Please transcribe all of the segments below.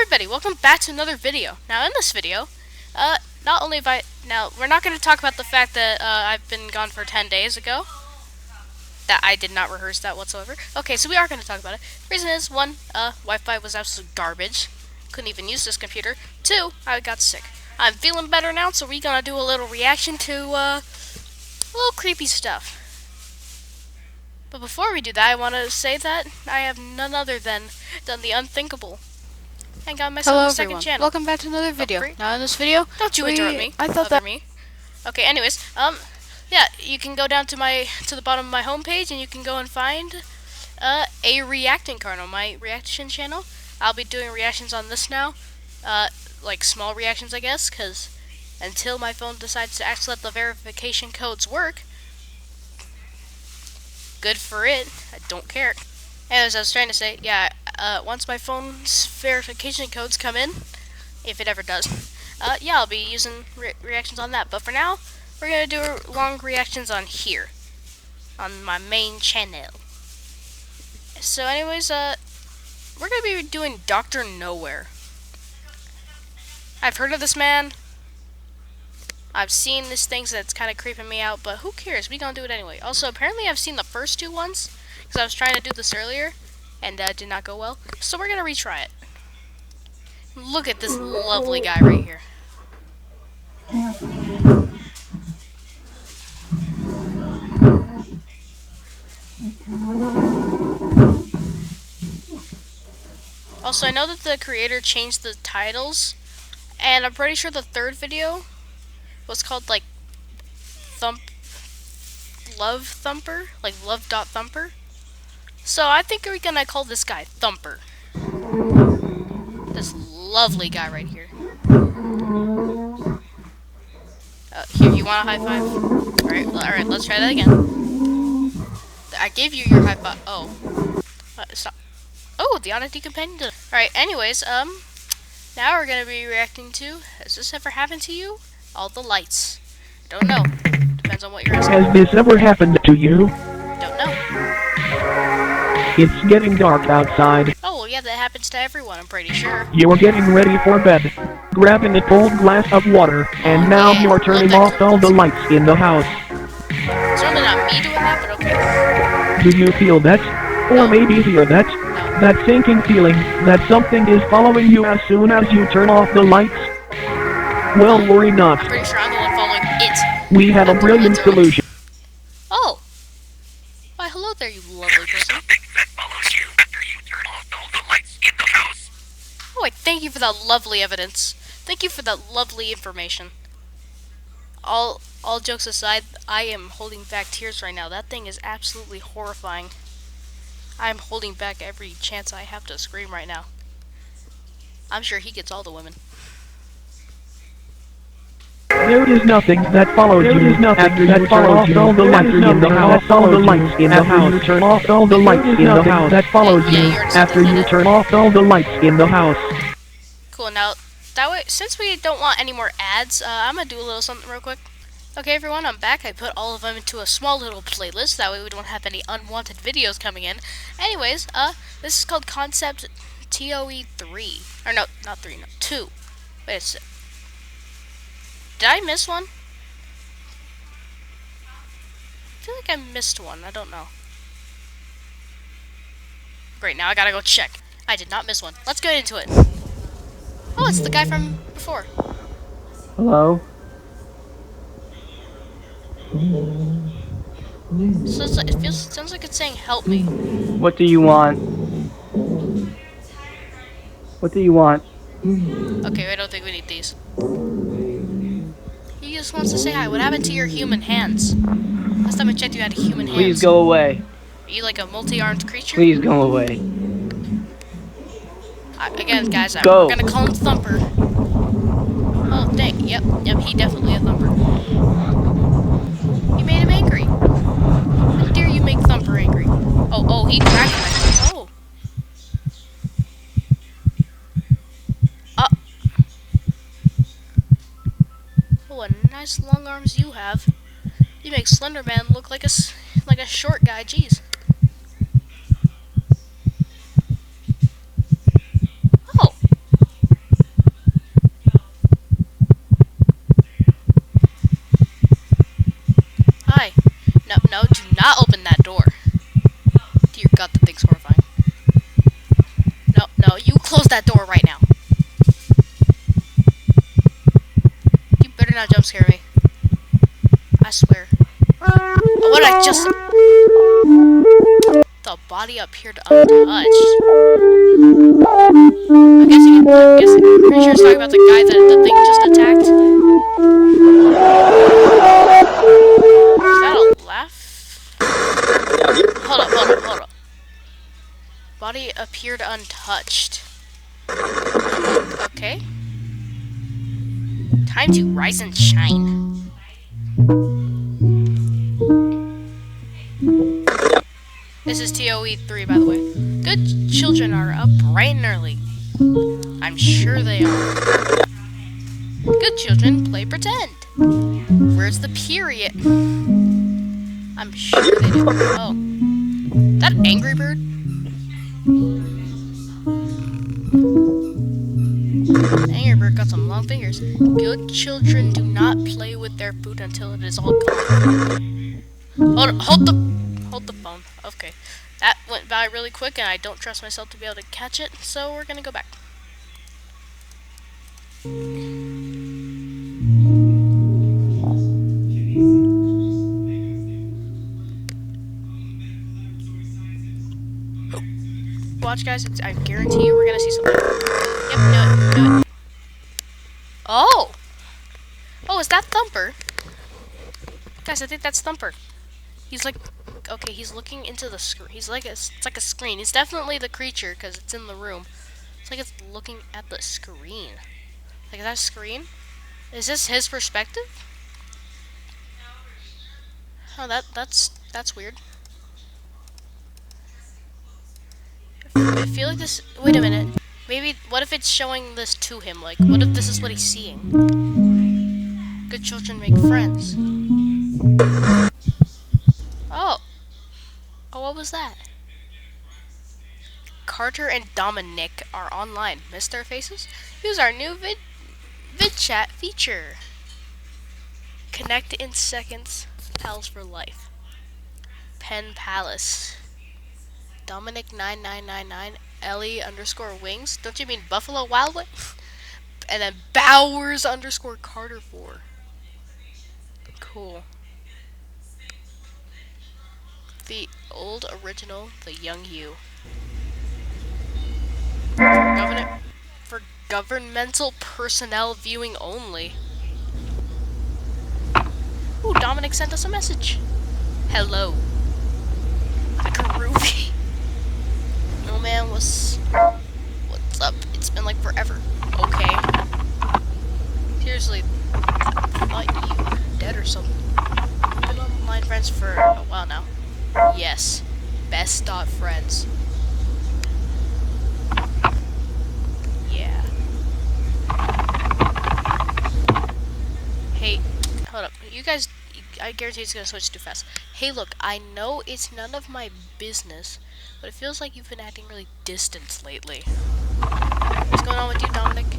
everybody, welcome back to another video. Now in this video, not only have now we're not going to talk about the fact that I've been gone for 10 days ago. That I did not rehearse that whatsoever. Okay, so we are going to talk about it. The reason is, one, Wi-Fi was absolute garbage. Couldn't even use this computer. Two, I got sick. I'm feeling better now, so we're going to do a little reaction to, a little creepy stuff. But before we do that, I want to say that I have none other than done the unthinkable. And got myself a second channel. Welcome back to another video. Now in this video, don't you interrupt me. I thought that me. Okay, anyways, yeah, you can go down to the bottom of my homepage and you can go and find a reacting card on my reaction channel. I'll be doing reactions on this now, like small reactions, I guess, because until my phone decides to actually let the verification codes work, good for it. I don't care. As I was trying to say, yeah, once my phone's verification codes come in, if it ever does, yeah, I'll be using reactions on that. But for now, we're going to do long reactions on here, on my main channel. So anyways, we're going to be doing Dr. Nowhere. I've heard of this man. I've seen these things that's kind of creeping me out, but who cares? We gonna do it anyway. Also, apparently I've seen the first two ones, because I was trying to do this earlier, and did not go well. So we're gonna retry it. Look at this lovely guy right here. Also, I know that the creator changed the titles, and I'm pretty sure the third video was called like Love Thumper, like Love.Thumper. So I think we're gonna call this guy Thumper. This lovely guy right here. Here, you want a high five? Alright, let's try that again. I gave you your high five. Oh. Stop. Oh, the Oddity Companion. Alright, anyways, now we're gonna be reacting to, has this ever happened to you? All the lights. Don't know. Depends on what you're asking. Has this ever happened to you? Don't know. It's getting dark outside. Oh, well, yeah, that happens to everyone, I'm pretty sure. You're getting ready for bed, grabbing a cold glass of water, and now yeah, you're turning off all the lights in the house. It's normally not me doing that, but okay. Do you feel that? Or maybe hear that? No. That sinking feeling that something is following you as soon as you turn off the lights? Well, worry not. I'm pretty sure I'm the one following it. We have a brilliant solution. Oh. Why, hello there, you lovely person. Something that follows you after you turn off all the lights in the house. Oh, I thank you for that lovely evidence. Thank you for that lovely information. All jokes aside, I am holding back tears right now. That thing is absolutely horrifying. I am holding back every chance I have to scream right now. I'm sure he gets all the women. There is nothing that follows you after you turn off all the lights in the house. All the lights in the house. You turn off all the lights in the house. That follows you after you turn off all the lights in the house. Cool. Now, that way, since we don't want any more ads, I'm gonna do a little something real quick. Okay, everyone, I'm back. I put all of them into a small little playlist. That way, we don't have any unwanted videos coming in. Anyways, this is called Concept TOE 3. Or no, not 3. No, 2. Wait a sec. Did I miss one? I feel like I missed one. I don't know. Great, now I gotta go check. I did not miss one. Let's get into it. Oh, it's the guy from before. Hello? So it's like, sounds like it's saying help me. What do you want? What do you want? Okay, I don't think we need these. He just wants to say hi. What happened to your human hands? Last time I checked, you had human hands. Please go away. Are you like a multi-armed creature? Please go away. Again, guys, Go. we're gonna call him Thumper. Oh, dang. Yep, he definitely a Thumper. You made him angry. How dare you make Thumper angry? Oh, he cracked my... Oh. What nice long arms you have. You make Slender Man look like a short guy. Jeez. Oh. close that door right now. You better not jump scare me. I swear. Oh, what I just... The body appeared untouched. I'm pretty sure it's talking about the guy that the thing just attacked. Is that a laugh? Hold up. Body appeared untouched. Okay. Time to rise and shine. This is TOE3, by the way. Good children are up bright and early. I'm sure they are. Good children play pretend. Where's the period? I'm sure they do. Oh. That Angry Bird? Angry Bird got some long fingers. Good children do not play with their food until it is all gone. Hold the phone. Okay. That went by really quick and I don't trust myself to be able to catch it, so we're gonna go back. Watch, guys. I guarantee you we're gonna see something. Yep, no. Oh! Oh, is that Thumper? Guys, I think that's Thumper. He's like... Okay, he's looking into the screen. He's like it's like a screen. It's definitely the creature because it's in the room. It's like it's looking at the screen. Like that screen? Is this his perspective? Oh, that's weird. I feel like this. Wait a minute. Maybe what if it's showing this to him? Like, what if this is what he's seeing? Good children make friends. Oh. Oh, what was that? Carter and Dominic are online. Missed their faces? Use our new vid chat feature. Connect in seconds. Pals for life. Pen Palace. Dominic 9999. Ellie _ Wings. Don't you mean Buffalo Wild Wings? And then Bowers _ Carter 4. Cool. The old original, the young you. For governmental personnel viewing only. Ooh, Dominic sent us a message. Hello. Groovy. No man, what's up? It's been like forever. Okay. Seriously, I thought you were dead or something. Been online friends for a while now. Yes. Best friends. Yeah. Hey, hold up. You guys, I guarantee it's gonna switch too fast. Hey, look, I know it's none of my business, but it feels like you've been acting really distant lately. What's going on with you, Dominic?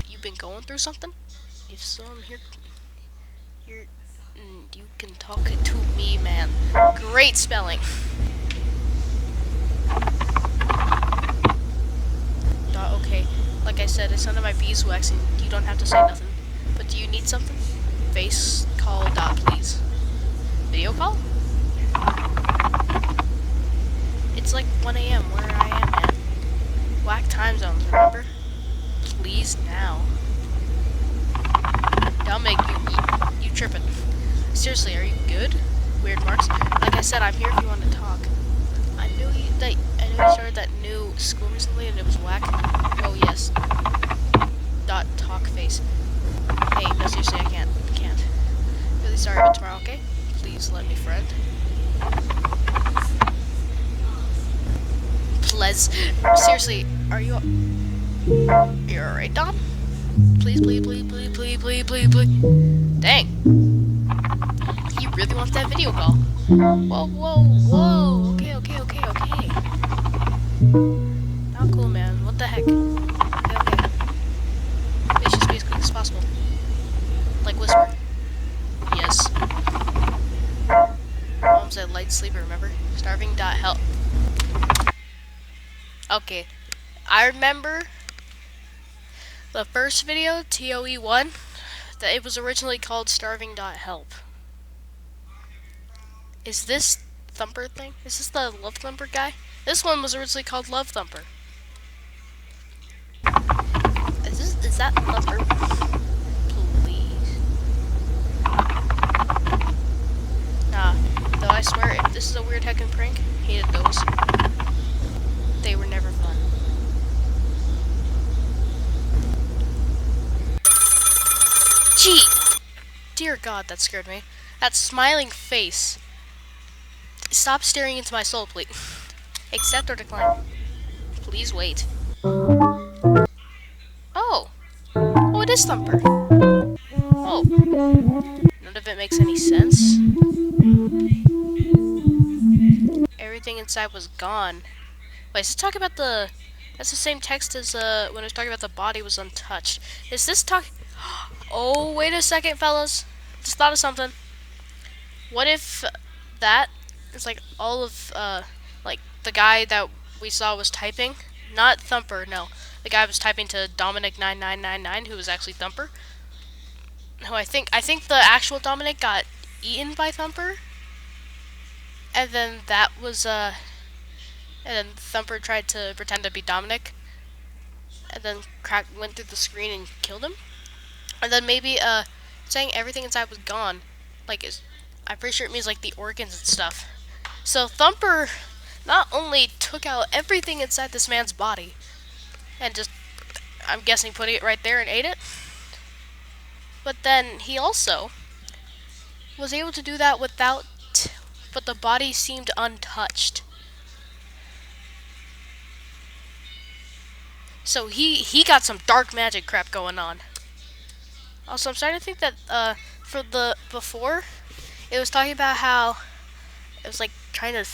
You've been going through something? If so, I'm here. You can talk to me, man. Great spelling. Okay, like I said, it's none of my beeswax, and you don't have to say nothing. But do you need something? Face call dot please. Video call? It's like 1 AM where I am, man. Whack time zones, remember? Please now. Dominic, you tripping. Seriously, are you good? Weird marks. Like I said, I'm here if you want to talk. I knew you started that new school recently and it was whack. Oh yes. Talk face. Hey, no seriously, I can't. Really sorry, but tomorrow, okay? Please let me friend. Please. Seriously, you're alright, Dom? Please. Dang. He really wants that video call. Whoa. Okay. Not cool, man. What the heck? Okay. Please just be as quick as possible. Like Whisper. Yes. Mom's a light sleeper, remember? Starving.help. Okay. I remember the first video, TOE1, that it was originally called Starving.help. Is this Thumper thing? Is this the Love Thumper guy? This one was originally called Love Thumper. Is that Thumper? Please. Nah, though I swear, if this is a weird heckin' prank, hated those. They were never fun. Gee! Dear God, that scared me. That smiling face. Stop staring into my soul, please. Accept or decline. Please wait. Oh. Oh, it is Thumper. Oh. None of it makes any sense. Everything inside was gone. Wait, is this talking about the... That's the same text as when I was talking about the body was untouched. Is this talking... Oh, wait a second, fellas. Just thought of something. What if that is like all of, like the guy that we saw was typing? Not Thumper, no. The guy was typing to Dominic9999, who was actually Thumper. No, I think the actual Dominic got eaten by Thumper. And then that was, and then Thumper tried to pretend to be Dominic. And then Crack went through the screen and killed him. And then maybe, saying everything inside was gone. Like, I'm pretty sure it means, like, the organs and stuff. So, Thumper not only took out everything inside this man's body, and just, I'm guessing, put it right there and ate it, but then he also was able to do that without, but the body seemed untouched. So, he got some dark magic crap going on. Also, I'm starting to think that, for the before, it was talking about how it was like trying to,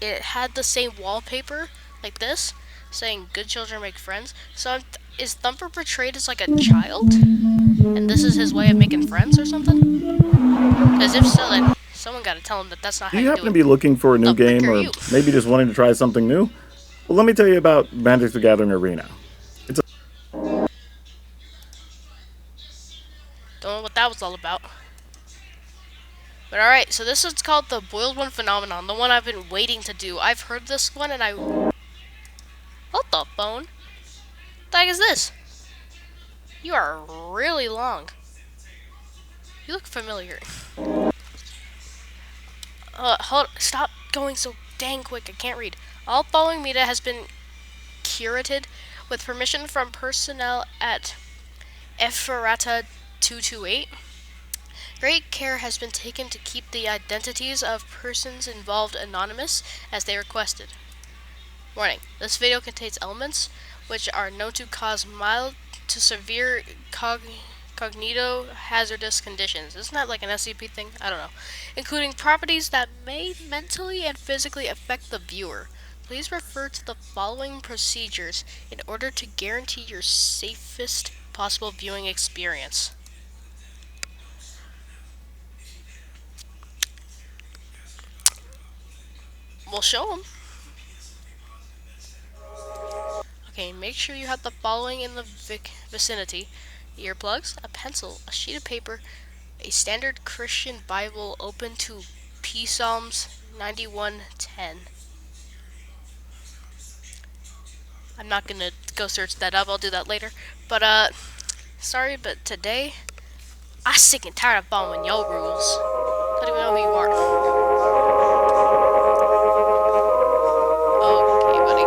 it had the same wallpaper, like this, saying good children make friends. So is Thumper portrayed as like a child? And this is his way of making friends or something? Because if so, then someone gotta tell him that that's not how Do you you happen do to it. be looking for a new game, or maybe just wanting to try something new? Well, let me tell you about Magic the Gathering Arena. Don't know what that was all about. But alright, so this is called the Boiled One Phenomenon, the one I've been waiting to do. I've heard this one and What the phone? What the heck is this? You are really long. You look familiar. Stop going so dang quick, I can't read. All following media has been curated with permission from personnel at Ephrata 228. Great care has been taken to keep the identities of persons involved anonymous as they requested. Warning, this video contains elements which are known to cause mild to severe cognito-hazardous conditions. Isn't that like an SCP thing? I don't know. Including properties that may mentally and physically affect the viewer. Please refer to the following procedures in order to guarantee your safest possible viewing experience. We'll show them. Okay, make sure you have the following in the vicinity. Earplugs, a pencil, a sheet of paper, a standard Christian Bible open to Psalms 91:10. I'm not gonna go search that up, I'll do that later. But, sorry, but today, I'm sick and tired of following your rules. Don't even know who you are. Okay, buddy.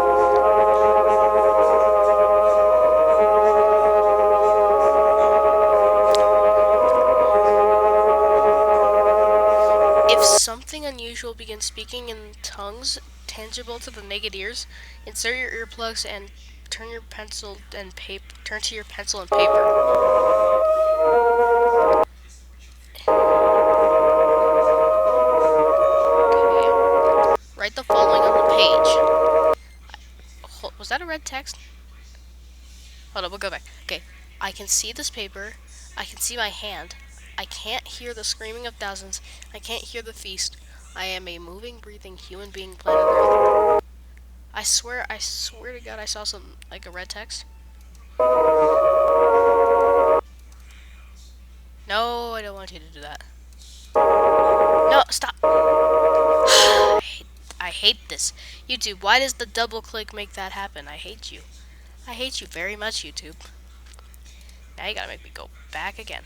If something unusual begins speaking in tongues tangible to the naked ears, insert your earplugs and turn to your pencil and paper. Write the following on the page. Was that a red text? Hold on, we'll go back. Okay, I can see this paper. I can see my hand. I can't hear the screaming of thousands. I can't hear the feast. I am a moving, breathing human being, planet Earth. I swear to God, I saw some, like a red text. No, I don't want you to do that. No, stop. I hate this. YouTube, why does the double click make that happen? I hate you. I hate you very much, YouTube. Now you gotta make me go back again.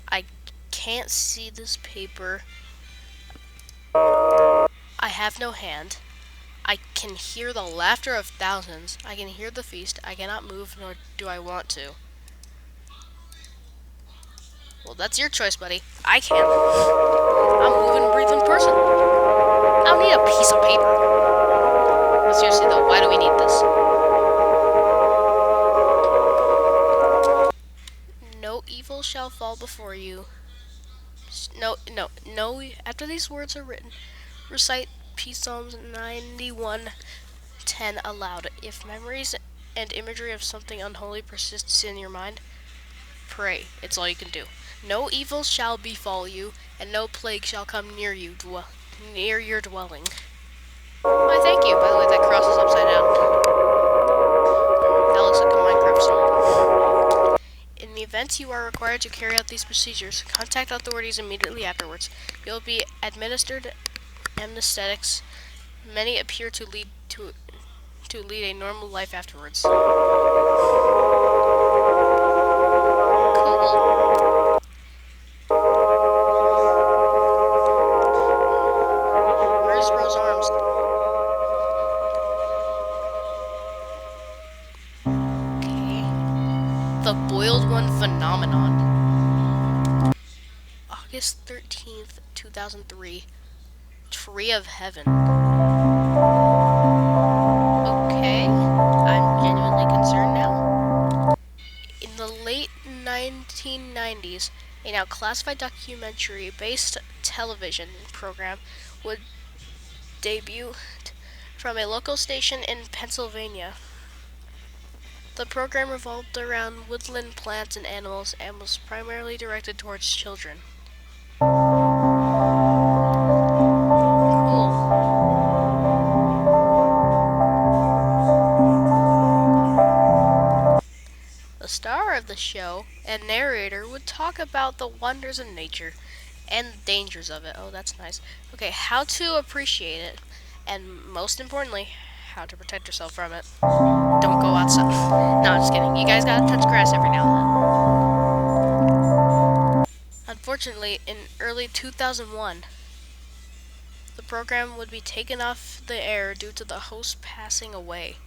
I can't see this paper. I have no hand. I can hear the laughter of thousands. I can hear the feast. I cannot move, nor do I want to. Well, that's your choice, buddy. I can. I'm a moving, breathing person. I don't need a piece of paper. But seriously, though, why do we need this? No evil shall fall before you. No. After these words are written, recite Psalms 91:10 aloud. If memories and imagery of something unholy persists in your mind, pray. It's all you can do. No evil shall befall you, and no plague shall come near you, near your dwelling. Why, thank you. By the way, that cross is upside down. That looks like a Minecraft sword. In the event you are required to carry out these procedures, contact authorities immediately afterwards. You'll be administered anesthetics. Many appear to lead a normal life afterwards. Cool. Where's Rose Arms? Okay. The Boiled One Phenomenon. August 13th, 2003. Tree of Heaven. Okay, I'm genuinely concerned now. In the late 1990s, a now classified documentary-based television program would debut from a local station in Pennsylvania. The program revolved around woodland plants and animals and was primarily directed towards children. The star of the show and narrator would talk about the wonders of nature and the dangers of it. Oh, that's nice. Okay, how to appreciate it, and most importantly, how to protect yourself from it. Don't go outside. No, I'm just kidding. You guys gotta touch grass every now and then. Unfortunately, in early 2001, the program would be taken off the air due to the host passing away.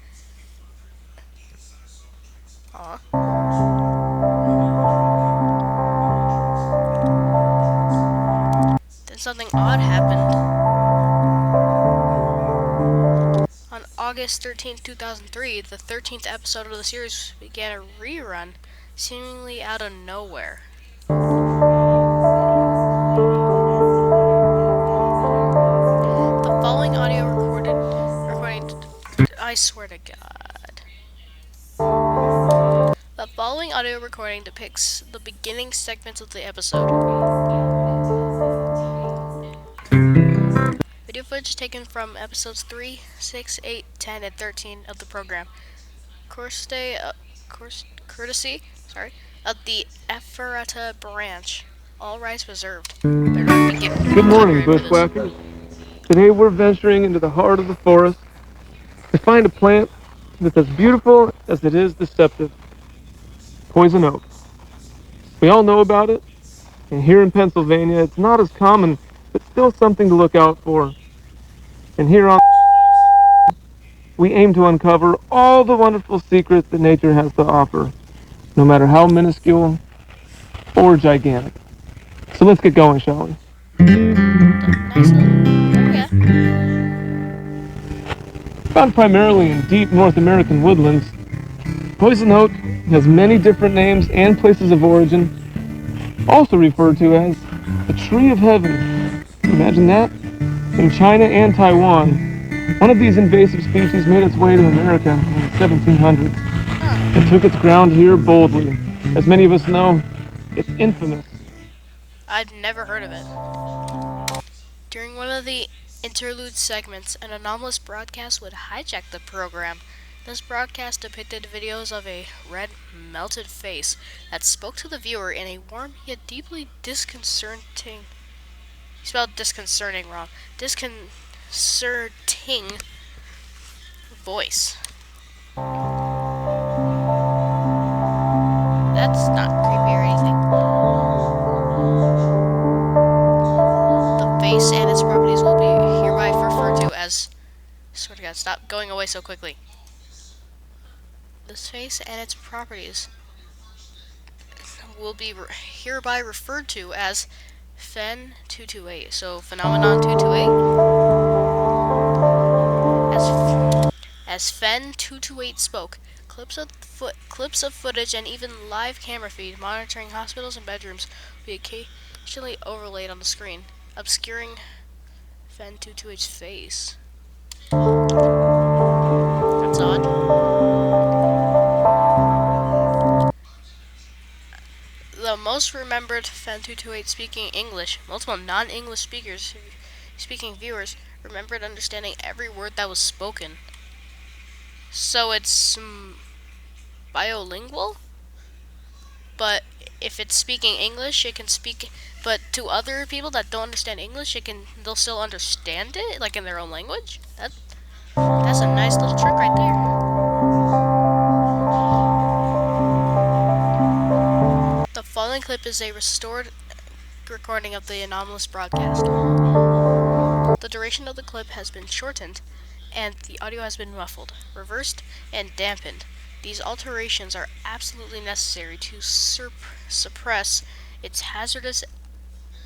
Aw. Then something odd happened. On August 13th, 2003, the 13th episode of the series began a rerun, seemingly out of nowhere. The following audio recording, I swear to God. The following audio recording depicts the beginning segments of the episode. Video footage taken from episodes 3, 6, 8, 10, and 13 of the program. Courtesy of the Ephrata branch. All rights reserved. Good morning, bushwhackers. Today we're venturing into the heart of the forest to find a plant that's as beautiful as it is deceptive. Poison oak. We all know about it, and here in Pennsylvania it's not as common, but still something to look out for. And here on we aim to uncover all the wonderful secrets that nature has to offer, no matter how minuscule or gigantic. So let's get going, shall we? Nice little, yeah. Found primarily in deep North American woodlands, poison oak has many different names and places of origin, also referred to as the tree of heaven. Imagine that? In China and Taiwan, one of these invasive species made its way to America in the 1700s and took its ground here boldly. As many of us know, it's infamous. I've never heard of it. During one of the interlude segments, an anomalous broadcast would hijack the program. This broadcast depicted videos of a red, melted face that spoke to the viewer in a warm yet deeply disconcerting. You spelled disconcerting wrong. Disconcerting voice. That's not creepy or anything. The face and its properties will be hereby referred to as. Swear to God, stop going away so quickly. This face and its properties will be hereby referred to as Fen 228. So Phenomenon 228. As Fen 228 spoke, clips of footage and even live camera feed monitoring hospitals and bedrooms will be occasionally overlaid on the screen, obscuring Fen 228's face. That's odd. The most remembered Fen 228 speaking English, multiple non-English speaking viewers remembered understanding every word that was spoken. So it's bilingual, but if it's speaking English, it can speak. But to other people that don't understand English, they'll still understand it, like in their own language. That's a nice little trick right there. The following clip is a restored recording of the anomalous broadcast. The duration of the clip has been shortened, and the audio has been muffled, reversed, and dampened. These alterations are absolutely necessary to suppress its hazardous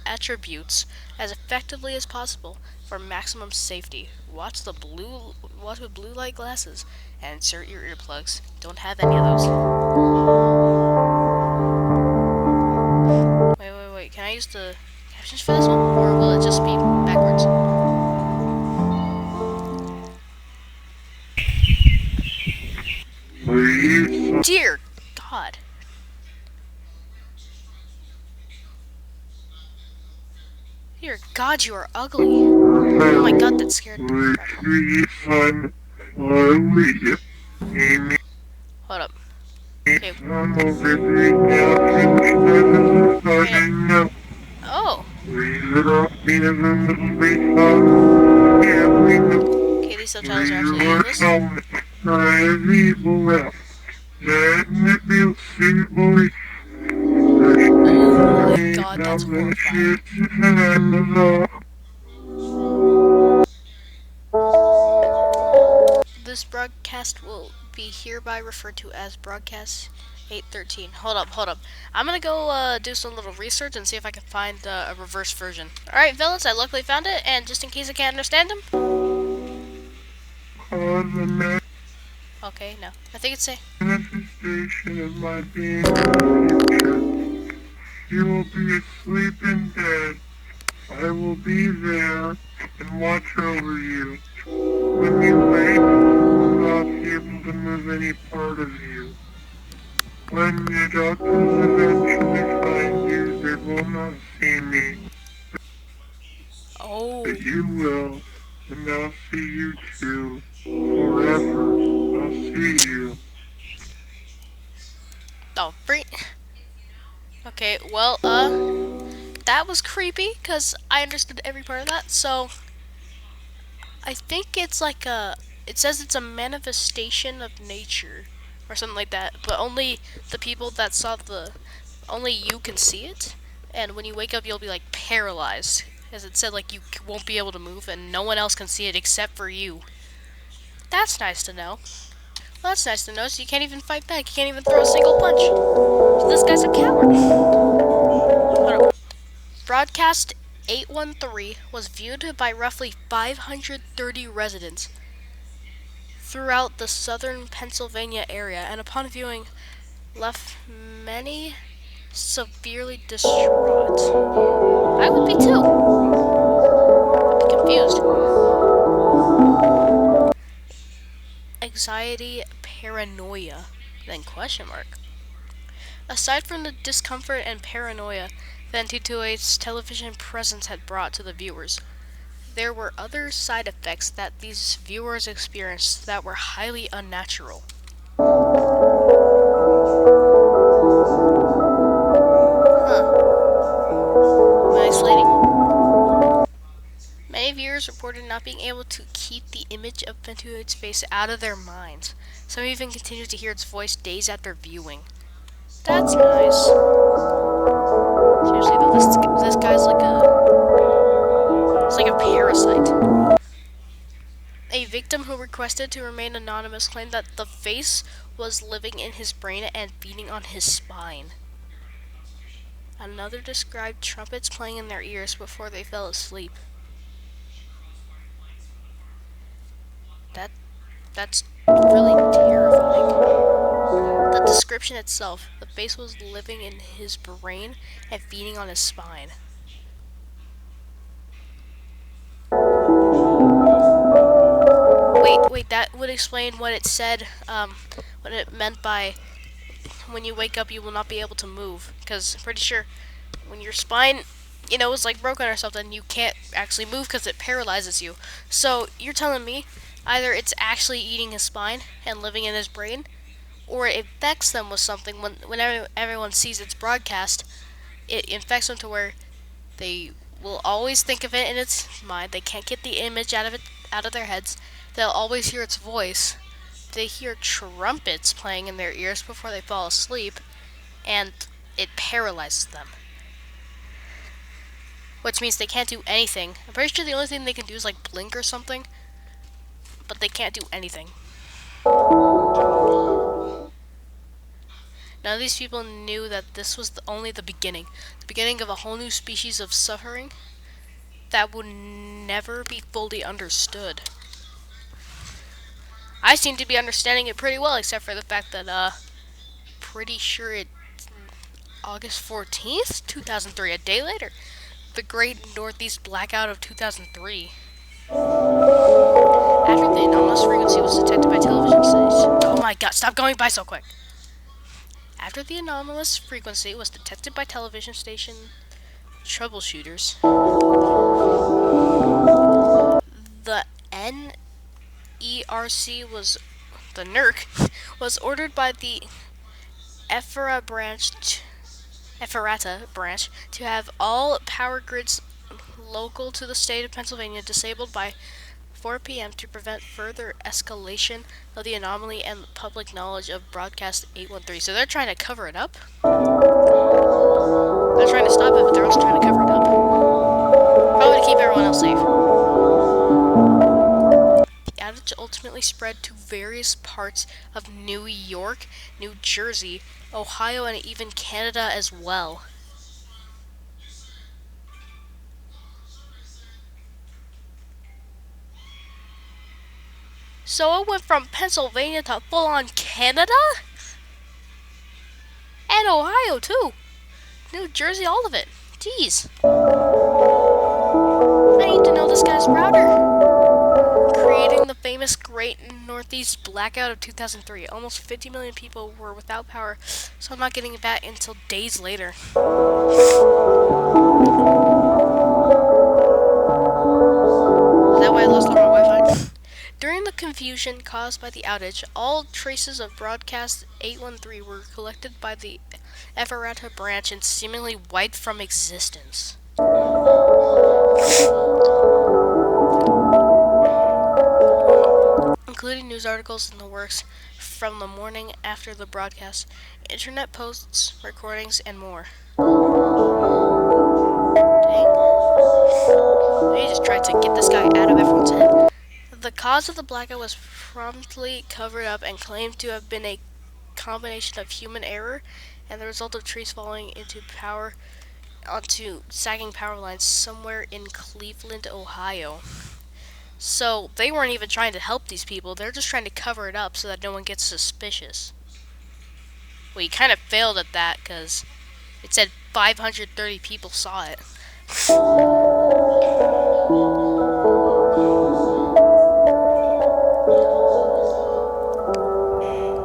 attributes as effectively as possible for maximum safety. Watch with blue light glasses and insert your earplugs. Don't have any of those. Wait. Can I use the captions for this one, or will it just be backwards? Dear God. Dear God, you are ugly. Oh my God, that scared me. Hold up. Okay. Oh. Okay, these subtitles are actually English. Oh my God, that's horrifying. This broadcast will be hereby referred to as Broadcast 813. Hold up. I'm gonna go do some little research and see if I can find a reverse version. Alright, villains, I luckily found it, and just in case I can't understand them. Okay, no. I think it's a manifestation of my being. You will be asleep in bed. I will be there and watch over you. When you wake, I will not be able to move any part of you. When the doctors eventually find you, they will not see me. Oh. But you will, and I'll see you too. Forever. I'll see you. Oh, free. Okay, well, that was creepy, because I understood every part of that, so I think it's like it says it's a manifestation of nature, or something like that, but only the people that saw only you can see it, and when you wake up, you'll be, like, paralyzed, as it said, like, you won't be able to move, and no one else can see it except for you. That's nice to know. Well, that's nice to know, so you can't even fight back. You can't even throw a single punch. So this guy's a coward. Broadcast 813 was viewed by roughly 530 residents throughout the southern Pennsylvania area, and upon viewing, left many severely distraught. I would be too. I'd be confused. Anxiety, paranoia, then question mark. Aside from the discomfort and paranoia Fen 228's television presence had brought to the viewers, there were other side effects that these viewers experienced that were highly unnatural. Am I isolating? Many viewers reported not being able to keep the image of Ventuoid's face out of their minds. Some even continued to hear its voice days after viewing. That's nice. Seriously though, this guy's like it's like a parasite. A victim who requested to remain anonymous claimed that the face was living in his brain and feeding on his spine. Another described trumpets playing in their ears before they fell asleep. That's really terrifying. The description itself, the face was living in his brain and feeding on his spine. Wait, that would explain what it said, what it meant by when you wake up you will not be able to move. Because I'm pretty sure when your spine, is like broken or something, you can't actually move because it paralyzes you. So you're telling me either it's actually eating his spine and living in his brain, or it infects them with something whenever everyone sees its broadcast. It infects them to where they will always think of it in its mind. They can't get the image out of their heads. They'll always hear its voice. They hear trumpets playing in their ears before they fall asleep, and it paralyzes them. Which means they can't do anything. I'm pretty sure the only thing they can do is like blink or something, but they can't do anything. None of these people knew that this was only the beginning of a whole new species of suffering that would never be fully understood. I seem to be understanding it pretty well, except for the fact that, pretty sure it's August 14th, 2003, a day later. The Great Northeast Blackout of 2003. After the anomalous frequency was detected by television stations. Oh my god, stop going by so quick! After the anomalous frequency was detected by television station troubleshooters, the NERC was ordered by the Ephrata branch to have all power grids local to the state of Pennsylvania disabled by 4 p.m. to prevent further escalation of the anomaly and public knowledge of broadcast 813. So they're trying to cover it up. They're trying to stop it, but they're also trying to cover it up. Probably to keep everyone else safe. The outage ultimately spread to various parts of New York, New Jersey, Ohio, and even Canada as well. So it went from Pennsylvania to full-on Canada? And Ohio, too. New Jersey, all of it. Jeez. I need to know this guy's router. Creating the famous Great Northeast Blackout of 2003. Almost 50 million people were without power, so I'm not getting it back until days later. Is that why I lost all my Wi-Fi? During the confusion caused by the outage, all traces of broadcast 813 were collected by the Ephrata branch and seemingly wiped from existence. Including news articles in the works from the morning after the broadcast, internet posts, recordings, and more. Dang. They just tried to get this guy out of everyone's head. The cause of the blackout was promptly covered up and claimed to have been a combination of human error and the result of trees falling onto sagging power lines somewhere in Cleveland, Ohio. So they weren't even trying to help these people, they're just trying to cover it up so that no one gets suspicious. Well, he kind of failed at that because it said 530 people saw it.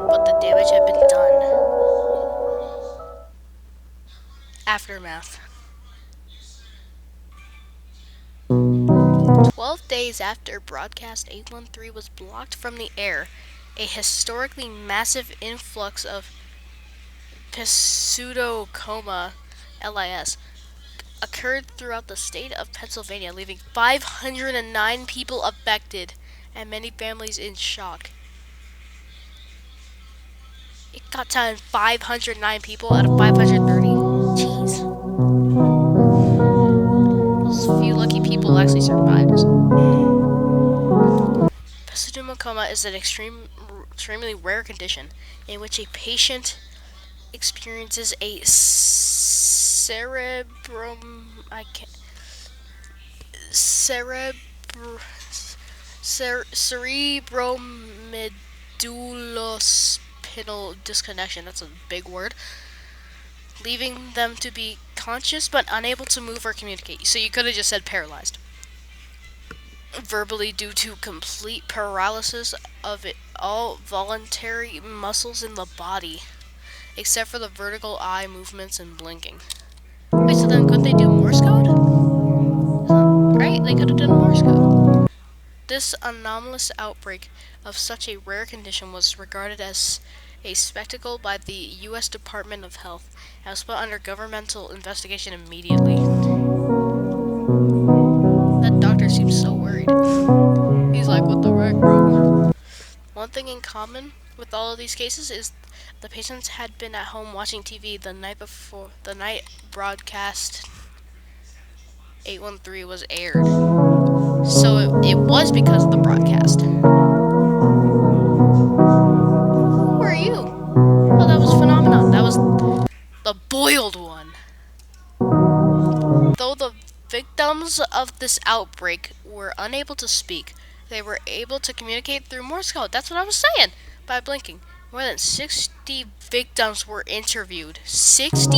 But the damage had been done. Aftermath. 12 days after broadcast 813 was blocked from the air, a historically massive influx of pseudocoma LIS occurred throughout the state of Pennsylvania, leaving 509 people affected and many families in shock. It got to 509 people out of 530. Jeez. Those few lucky people actually survived. Pseudocoma is an extremely rare condition in which a patient experiences a cerebromedulospinal disconnection. That's a big word. Leaving them to be conscious but unable to move or communicate. So you could have just said paralyzed. Verbally, due to complete paralysis of all voluntary muscles in the body, except for the vertical eye movements and blinking. Wait, so then couldn't they do Morse code? Right? They could have done Morse code. This anomalous outbreak of such a rare condition was regarded as a spectacle by the U.S. Department of Health and was put under governmental investigation immediately. That doctor seems so worried. He's like, what the heck, bro? One thing in common with all of these cases is the patients had been at home watching TV the night before the night broadcast 813 was aired. So it was because of the broadcast. Who are you? Oh, that was Phenomenon. That was the boiled one. Though the victims of this outbreak were unable to speak, they were able to communicate through Morse code. That's what I was saying. By blinking. More than 60 victims were interviewed. 60?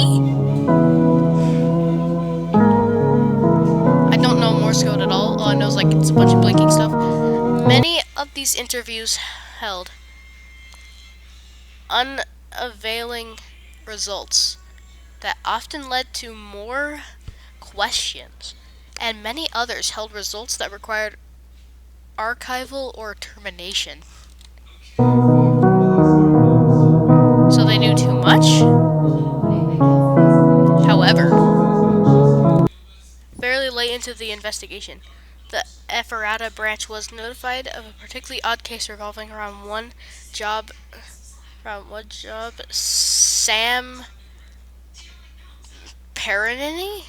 I don't know Morse code at all. All I know is like it's a bunch of blinking stuff. Many of these interviews held unavailing results that often led to more questions, and many others held results that required archival or termination. So they knew too much? However, fairly late into the investigation, the Ephrata branch was notified of a particularly odd case revolving around one job, Sam Perenini?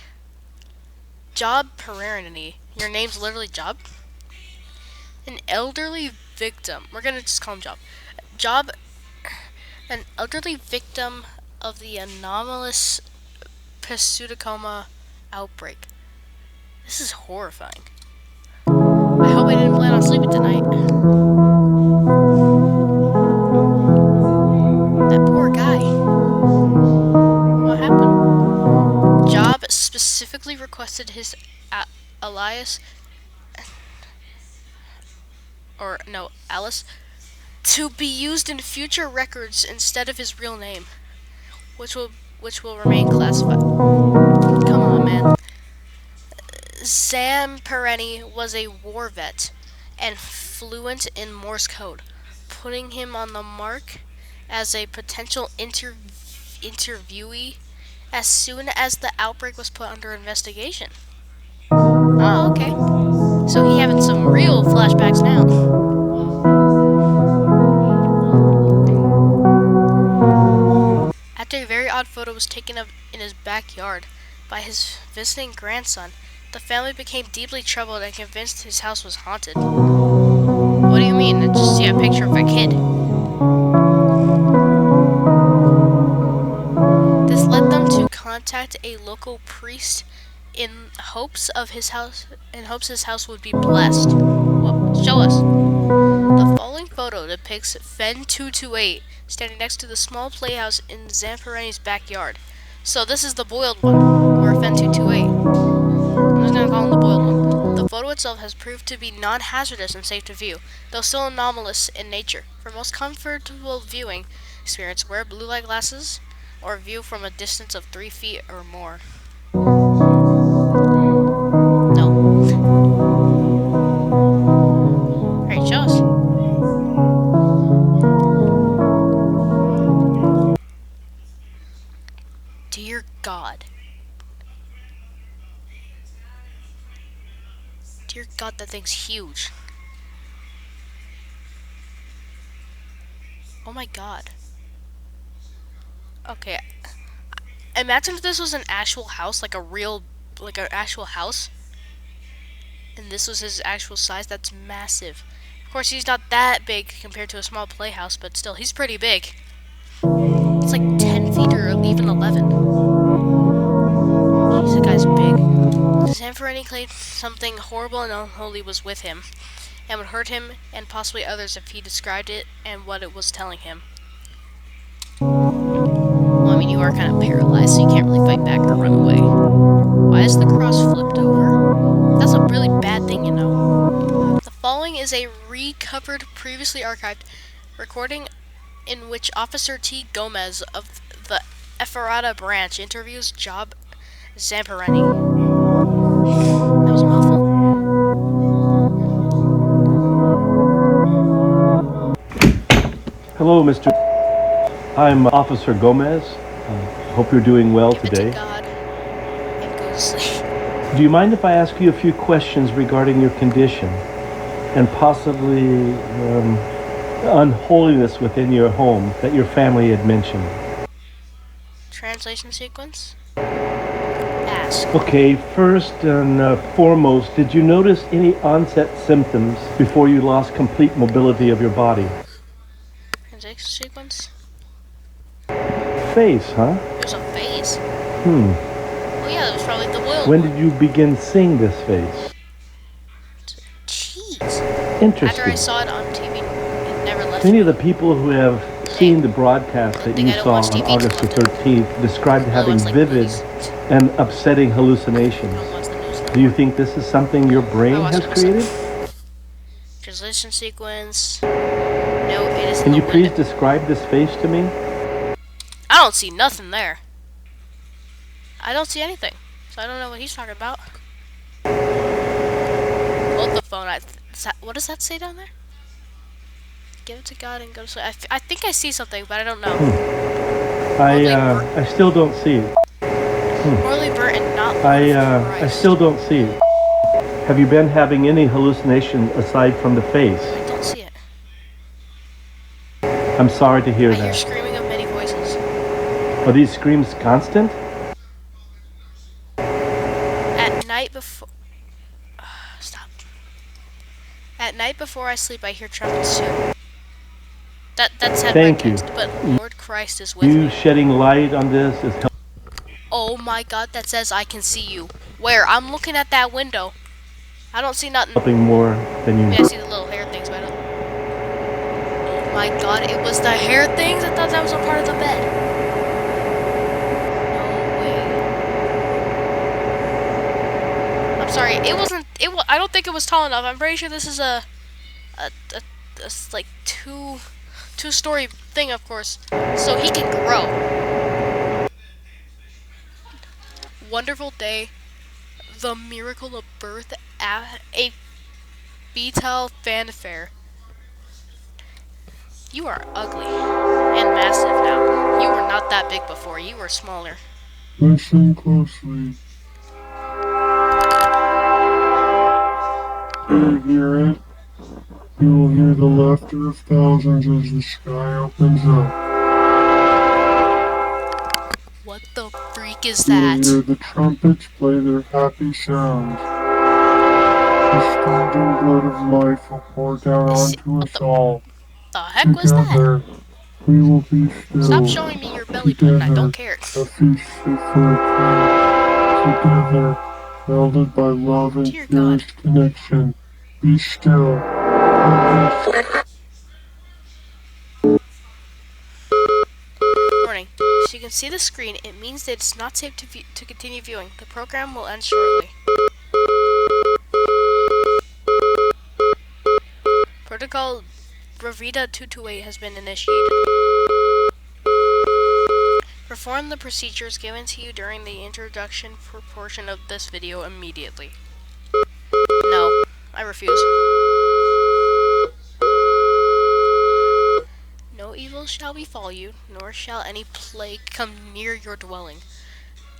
Job Perenini. Your name's literally Job? An elderly victim. We're gonna just call him Job. An elderly victim of the anomalous pseudocoma outbreak. This is horrifying. I hope I didn't plan on sleeping tonight. That poor guy. What happened? Job specifically requested his Alice, to be used in future records instead of his real name, which will remain classified. Come on, man. Sam Perenni was a war vet and fluent in Morse code, putting him on the mark as a potential interviewee as soon as the outbreak was put under investigation. Oh, okay. So he having some real flashbacks now. After a very odd photo was taken of in his backyard by his visiting grandson, the family became deeply troubled and convinced his house was haunted. What do you mean? I just see a picture of a kid. This led them to contact a local priest in hopes his house would be blessed. Well, show us. The following photo depicts Fen 228 standing next to the small playhouse in Zamperani's backyard. So this is the boiled one, or Fen 228. I'm just gonna call him the boiled one. The photo itself has proved to be non-hazardous and safe to view, though still anomalous in nature. For most comfortable viewing experience, wear blue light glasses or view from a distance of 3 feet or more. No. That thing's huge. Oh my god. Okay. Imagine if this was an actual house, like an actual house. And this was his actual size. That's massive. Of course, he's not that big compared to a small playhouse, but still, he's pretty big. It's like 10 feet or even 11. Jeez, the guy's big. Zamperini claimed something horrible and unholy was with him, and would hurt him and possibly others if he described it and what it was telling him. Well, I mean, you are kind of paralyzed, so you can't really fight back or run away. Why is the cross flipped over? That's a really bad thing, you know. The following is a recovered, previously archived recording in which Officer T. Gomez of the Ephrata branch interviews Job Zamperini. That was a mouthful. Hello, Mr. I'm Officer Gomez. Hope you're doing well Give it today. to God and go to sleep. Do you mind if I ask you a few questions regarding your condition and possibly unholiness within your home that your family had mentioned? Translation sequence? Ask. Okay, first and foremost, did you notice any onset symptoms before you lost complete mobility of your body? Translation sequence? Face, huh? There's a face. Hmm. Oh yeah, that was probably the will. When did you begin seeing this face? Jeez. After I Interesting. saw it on TV, it never left Many me. of the people who have seen the broadcast that Think you I don't saw watch on TV August the too often. 13th described I having watch, like, vivid movies. and upsetting I hallucinations. don't watch the news. Do you think this is something your brain I watch has it myself. created? Translation sequence. No, it is Can the you please window. describe this face to me? I don't see nothing there. I don't see anything. So I don't know what he's talking about. Hold the phone. What does that say down there? Give it to God and go to sleep. I think I see something, but I don't know. I still don't see it. Morley Burton, not Lord I of Christ. still don't see it. Have you been having any hallucination aside from the face? I don't see it. I'm sorry to hear I hear that. screaming of many voices. Are these screams constant? At night before... Stop. At night before I sleep, I hear trumpets too. That's said Thank by you. text, but Lord Christ is with You me. shedding light on this is Oh my God, that says I can see you. Where? I'm looking at that window. I don't see nothing. helping more than I mean, I you. see the little hair things, but I don't... Oh my God, it was the hair things? I thought that was a part of the bed. No way. I'm sorry, it wasn't... I don't think it was tall enough. I'm pretty sure this is a like two-story thing, of course. So he can grow. Wonderful day. The miracle of birth at a Beetle fanfare. You are ugly and massive now. You were not that big before. You were smaller. Listen closely. Do you hear it? You will hear the laughter of thousands as the sky opens up. What the freak is You will that? hear the trumpets play their happy sounds. The standing blood of life will pour down onto us all. The heck was that? Together, we will be still. Stop showing me your belly button. I don't care. A feast fit for a king. Together, melded by love and Dear God. purest connection. Be still. Warning. So you can see the screen. It means that it's not safe to continue viewing. The program will end shortly. Protocol Bravida 228 has been initiated. Perform the procedures given to you during the introduction portion of this video immediately. No, I refuse. No evil shall befall you, nor shall any plague come near your dwelling.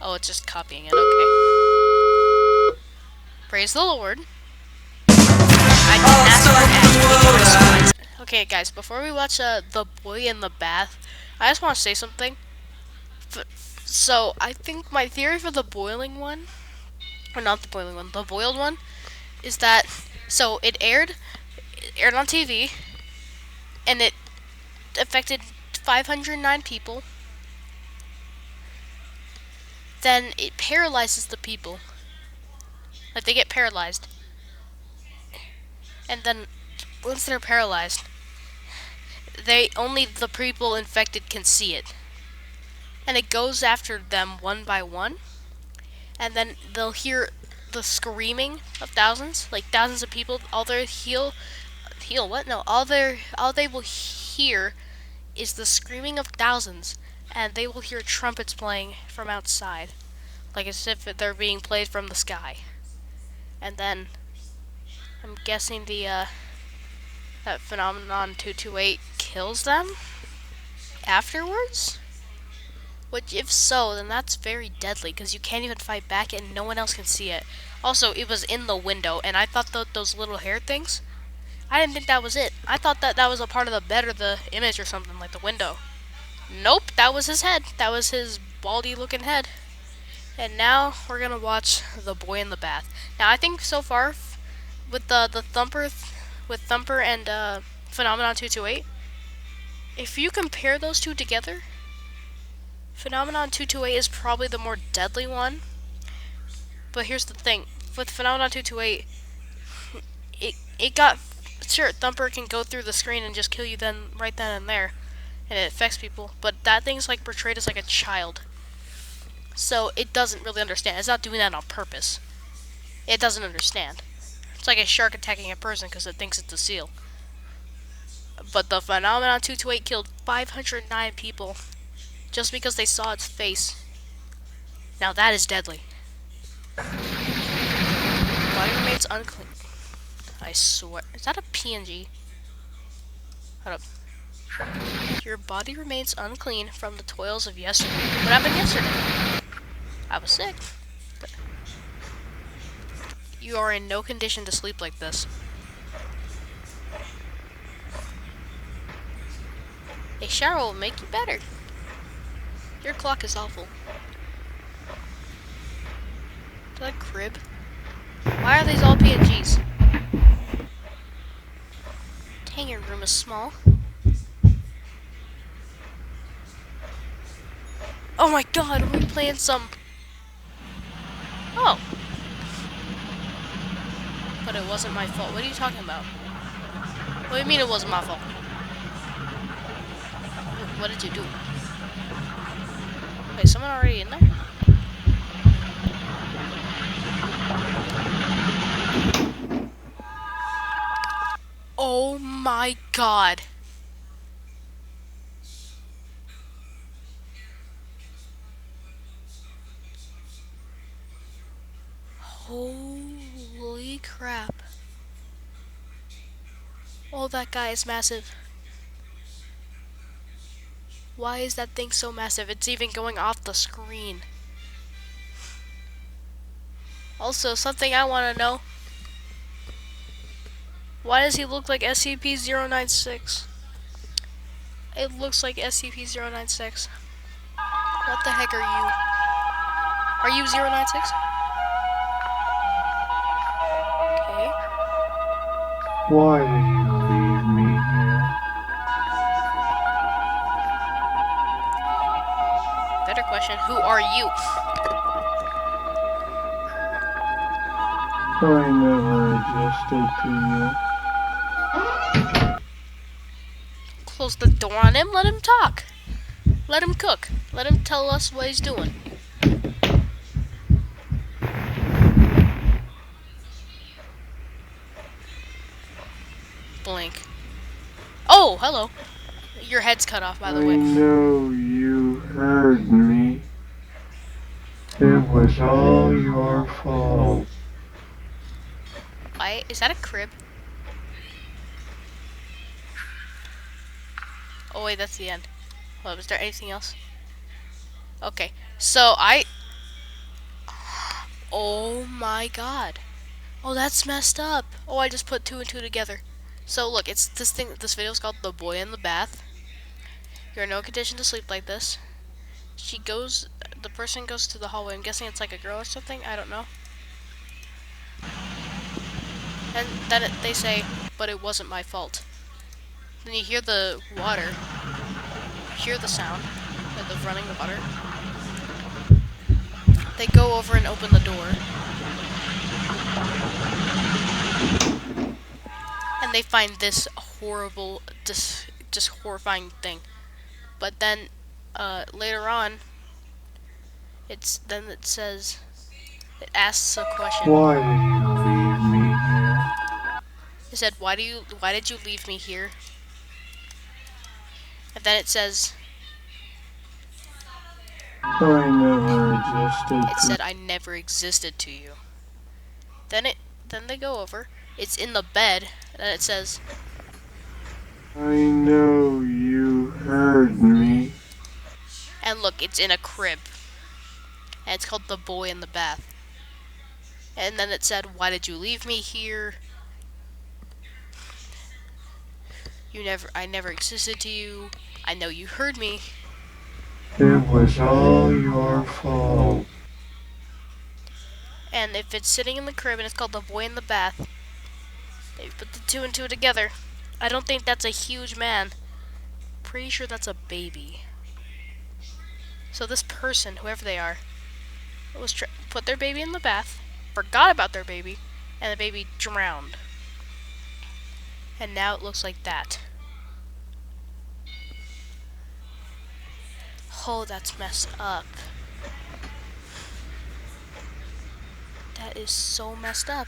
Oh, it's just copying it, okay. Praise the Lord. Okay, guys, before we watch The Boy in the Bath, I just want to say something. So, I think my theory for the boiling one, or not the boiling one, the boiled one, is that, so it aired on TV, and it affected 509 people. Then it paralyzes the people. Like, they get paralyzed. And then, once they're paralyzed, only the people infected can see it. And it goes after them one by one. And then they'll hear the screaming of thousands, like thousands of people. All they will hear is the screaming of thousands, and they will hear trumpets playing from outside, like as if they're being played from the sky. And then I'm guessing that Phenomenon 228 kills them afterwards. Which, if so, then that's very deadly, because you can't even fight back and no one else can see it. Also, it was in the window, and I thought those little hair things, I didn't think that was it. I thought that was a part of the image or something, like the window. Nope, that was his head. That was his baldy looking head. And now we're going to watch The Boy in the Bath. Now, I think so far, with the Thumper and Phenomenon 228, if you compare those two together, Phenomenon 228 is probably the more deadly one. But here's the thing. With Phenomenon 228, sure, Thumper can go through the screen and just kill you right then and there. And it affects people. But that thing's like portrayed as like a child. So it doesn't really understand. It's not doing that on purpose. It doesn't understand. It's like a shark attacking a person because it thinks it's a seal. But the Phenomenon 228 killed 509 people. Just because they saw its face. Now that is deadly. Body remains unclean. I swear. Is that a PNG? Hold up. Your body remains unclean from the toils of yesterday. What happened yesterday? I was sick. But you are in no condition to sleep like this. A shower will make you better. Your clock is awful. Is that a crib? Why are these all PNGs? Dang, your room is small. Oh my god, are we playing some... Oh. But it wasn't my fault. What are you talking about? What do you mean it wasn't my fault? What did you do? Wait, someone already in there? Oh my god. Holy crap. Oh, that guy is massive. Why is that thing so massive? It's even going off the screen. Also, something I want to know. Why does he look like SCP-096? It looks like SCP-096. What the heck are you? Are you 096? Okay. Why did you leave me here? Better question, who are you? I never adjusted to you. Close the door on him, let him talk. Let him cook. Let him tell us what he's doing. Blink. Oh, hello. Your head's cut off, by the I way. know you heard me. It was all your fault. Why? Is that a crib? Oh wait, that's the end. Well, was there anything else? Okay, so oh my god. Oh, that's messed up. Oh, I just put 2 and 2 together. So look, it's this thing. This video is called "The Boy in the Bath." You're in no condition to sleep like this. The person goes to the hallway. I'm guessing it's like a girl or something. I don't know. And then they say, "But it wasn't my fault." Then you hear the water. You hear the sound of the running water. They go over and open the door. And they find this horrible, just horrifying thing. But then, later on, it asks a question. Why did you leave me here? It said, why did you leave me here? And then it says, I never existed. it said, I never existed to you. Then they go over. It's in the bed, and then it says, I know you heard me. and look, it's in a crib. And it's called The Boy in the Bath. And then it said, why did you leave me here? I never existed to you. I know you heard me. It was all your fault. And if it's sitting in the crib and it's called The Boy in the Bath, they put the two and two together. I don't think that's a huge man. Pretty sure that's a baby. So this person, whoever they are, put their baby in the bath, forgot about their baby, and the baby drowned. And now it looks like that. Oh, that's messed up. That is so messed up.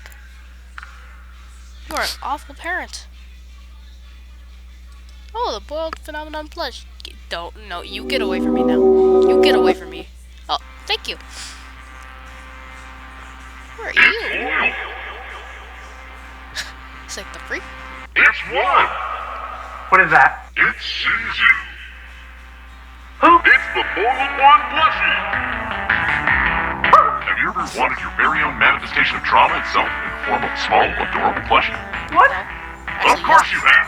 You are an awful parent. Oh, the boiled phenomenon plush. No, you get away from me now. You get away from me. Oh, thank you. Who are you? It's like the freak. It's one. What is that? It sees you. Who? It's the Boiled One plushie. Have you ever wanted your very own manifestation of trauma itself in the form of a small, adorable plushie? What? Of course you have.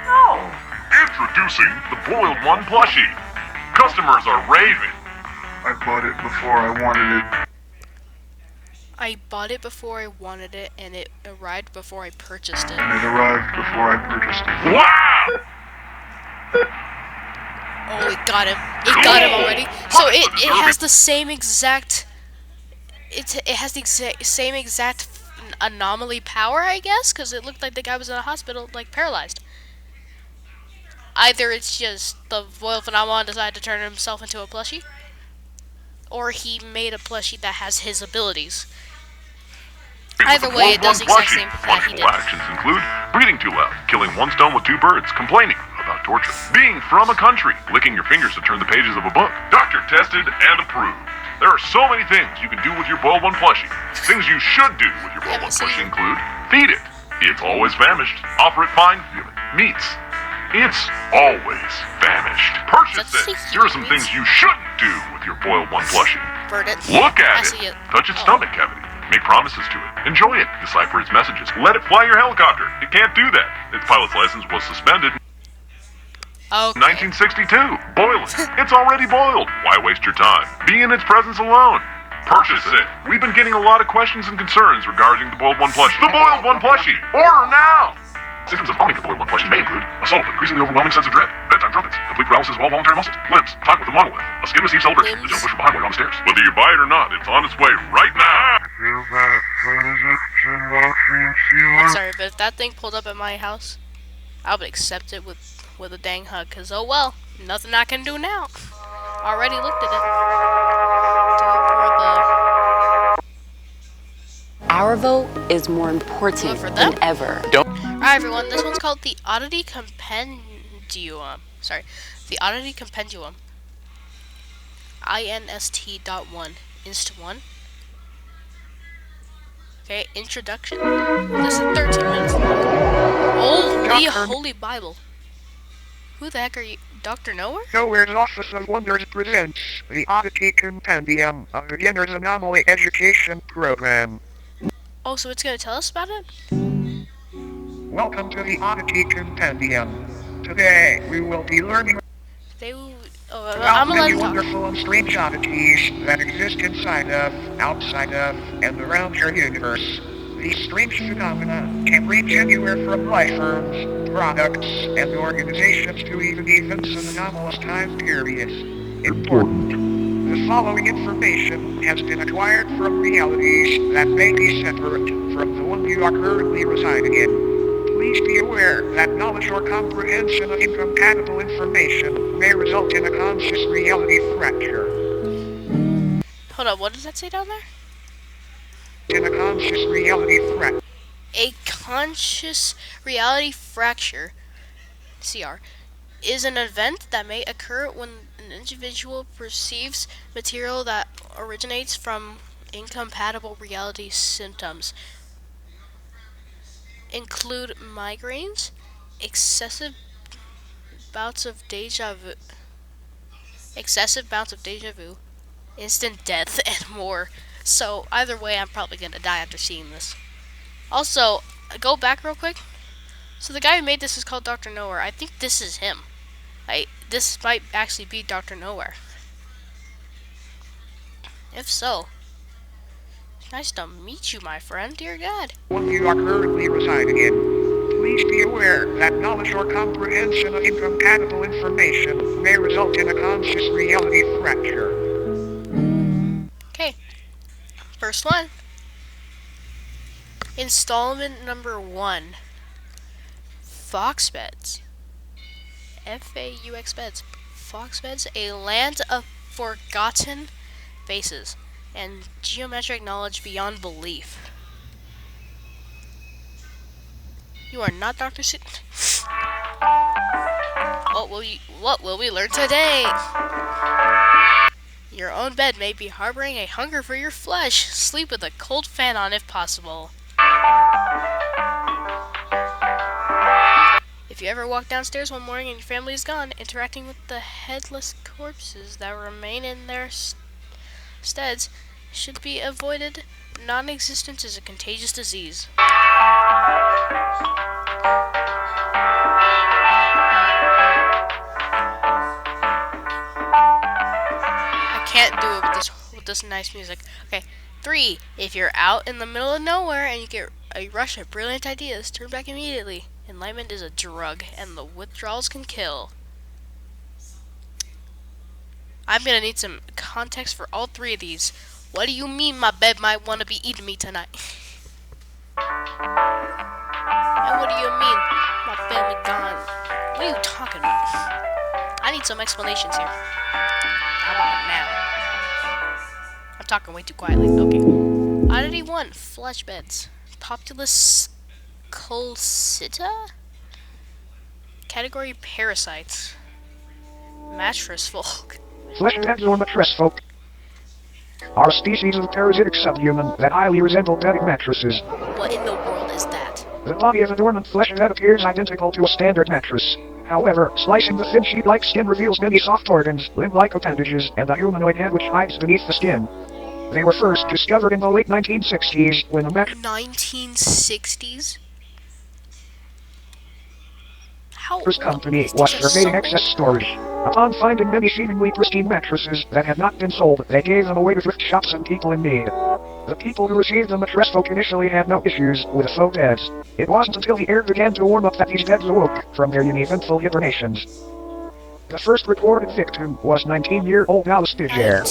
No. Introducing the Boiled One plushie. Customers are raving. I bought it before I wanted it. I bought it before I wanted it, and it arrived before I purchased it. And it arrived before I purchased it. Wow! Oh, it got him. It got him already. So it has the same exact... It has the same exact anomaly power, I guess? Because it looked like the guy was in a hospital, like, paralyzed. Either it's just the Boiled Phenomenon decided to turn himself into a plushie, or he made a plushie that has his abilities. Either way, it does the exact same that he did. Actions include breathing too loud, killing one stone with two birds, complaining about torture, being from a country, licking your fingers to turn the pages of a book, doctor tested and approved. There are so many things you can do with your Boiled One plushie. Things you should do with your Boiled One plushie include feed it. It's always famished. Offer it fine meats. It's always famished. Purchase it. Here are some things you shouldn't do with your Boiled One plushie. Burn it. Look I at see it. it. Touch its Oh. stomach cavity. Make promises to it. Enjoy it. Decipher its messages. Let it fly your helicopter. It can't do that. Its pilot's license was suspended in Okay. 1962. Boil it. It's already boiled. Why waste your time? Be in its presence alone. Purchase it. We've been getting a lot of questions and concerns regarding the Boiled One plushie. The Boiled One plushie. Order now. Symptoms of owning the Boiled One plushie may include assault, increasingly overwhelming sense of dread, bedtime trumpets, complete paralysis of all voluntary muscles, limbs, talk with a monolith, a skin receive celebration, the gentle push from behind while you're on the stairs. Whether you buy it or not, it's on its way right now. I'm sorry, but if that thing pulled up at my house, I would accept it with a dang hug, cause oh well, nothing I can do now. Already looked at it. Our vote is more Do important it for them? than ever. Alright everyone, this one's called the Oddity Compendium. Sorry, the Oddity Compendium. INST.1. Inst1. Okay, introduction. This is 13 minutes long. Holy Bible. Who the heck are you? Dr. Nowhere? Nowhere's Office of Wonders presents the Oddity Compendium, a beginner's anomaly education program. Oh, so it's gonna tell us about it? Welcome to the Oddity Compendium. Today, we will be learning I'm about gonna let many him talk. wonderful and strange oddities that exist inside of, outside of, and around your universe. These strange phenomena can range anywhere from life forms, products, and organizations to even events and anomalous time periods. Important. The following information has been acquired from realities that may be separate from the one you are currently residing in. Please be aware that knowledge or comprehension of incompatible information may result in a conscious reality fracture. Hold on, what does that say down there? In a conscious reality fracture. A conscious reality fracture, CR, is an event that may occur when an individual perceives material that originates from incompatible reality symptoms. Include migraines, excessive bouts of deja vu, instant death, and more. So either way, I'm probably gonna die after seeing this. Also, go back real quick. So the guy who made this is called Dr. Nowhere. I think this is him. This might actually be Dr. Nowhere. If so, nice to meet you, my friend. Dear God. One you are currently residing in. Please be aware that knowledge or comprehension of incompatible information may result in a conscious reality fracture. Okay. First one. Installment number 1. Fox beds. FAUX beds. Fox beds, a land of forgotten faces and geometric knowledge beyond belief. You are not Dr. What will we learn today? Your own bed may be harboring a hunger for your flesh. Sleep with a cold fan on if possible. If you ever walk downstairs one morning and your family is gone, interacting with the headless corpses that remain in their steads should be avoided. Non-existence is a contagious disease. I can't do it with this nice music. Okay. 3. If you're out in the middle of nowhere and you get a rush of brilliant ideas, turn back immediately. Enlightenment is a drug, and the withdrawals can kill. I'm gonna need some context for all 3 of these. What do you mean my bed might want to be eating me tonight? And what do you mean my family gone? What are you talking about? I need some explanations here. How about now? I'm talking way too quietly. Okay. Oddity 1. Flesh beds. Populus Colcita? Category parasites. Mattress folk. Flesh beds or mattress folk are a species of parasitic subhuman that highly resemble bedding mattresses. What in the world is that? The body of a dormant flesh bed appears identical to a standard mattress. However, slicing the thin sheet-like skin reveals many soft organs, limb-like appendages, and a humanoid head which hides beneath the skin. They were first discovered in the late 1960s when a 1960s? mattress company was surveying excess storage. Upon finding many seemingly pristine mattresses that had not been sold, they gave them away to thrift shops and people in need. The people who received the mattress folk initially had no issues with faux beds. It wasn't until the air began to warm up that these beds awoke from their uneventful hibernations. The first reported victim was 19-year-old Alice Digere.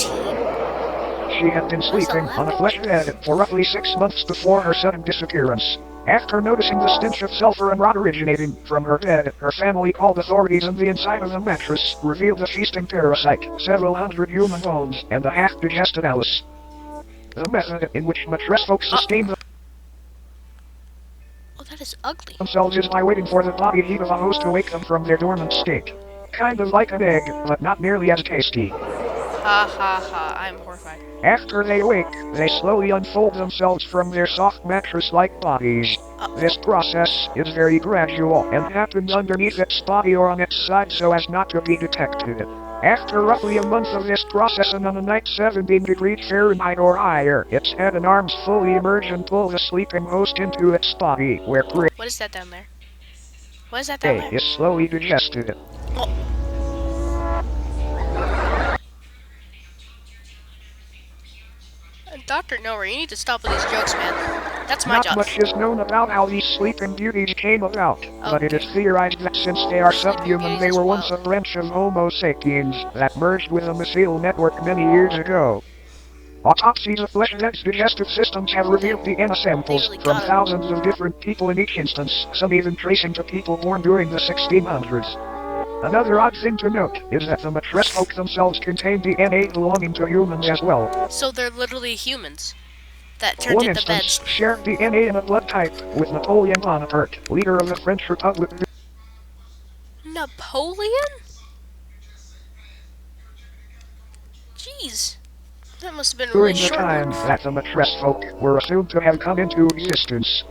She had been sleeping on a flesh bed for roughly 6 months before her sudden disappearance. After noticing the stench of sulfur and rot originating from her bed, her family called authorities, and the inside of the mattress revealed a feasting parasite, several hundred human bones, and a half-digested Alice. The method in which mattress folks sustain that is ugly. themselves is by waiting for the body heat of a host to wake them from their dormant state. Kind of like an egg, but not nearly as tasty. Ha ha ha, I'm horrified. After they awake, they slowly unfold themselves from their soft mattress-like bodies. This process is very gradual and happens underneath its body or on its side so as not to be detected. After roughly a month of this process and on a night 17 degrees Fahrenheit or higher, its head and arms fully emerge and pull the sleeping host into its body, where prey What is that down there? What is that down there? is slowly digested. Oh. Dr. Nowhere, you need to stop with these jokes, man. That's my Not job. much is known about how these sleeping beauties came about, but it is theorized that since they are subhuman, they were once a branch of Homo sapiens that merged with a mycelial network many years ago. Autopsies of fleshheads' digestive systems have revealed DNA samples from thousands of different people in each instance, some even tracing to people born during the 1600s. Another odd thing to note is that the mattress folk themselves contain DNA belonging to humans as well. So they're literally humans that turned One into instance beds. shared DNA in a blood type with Napoleon Bonaparte, leader of the French Republic. Napoleon? Jeez. That must have been During really the short. time that the mattress folk were assumed to have come into existence.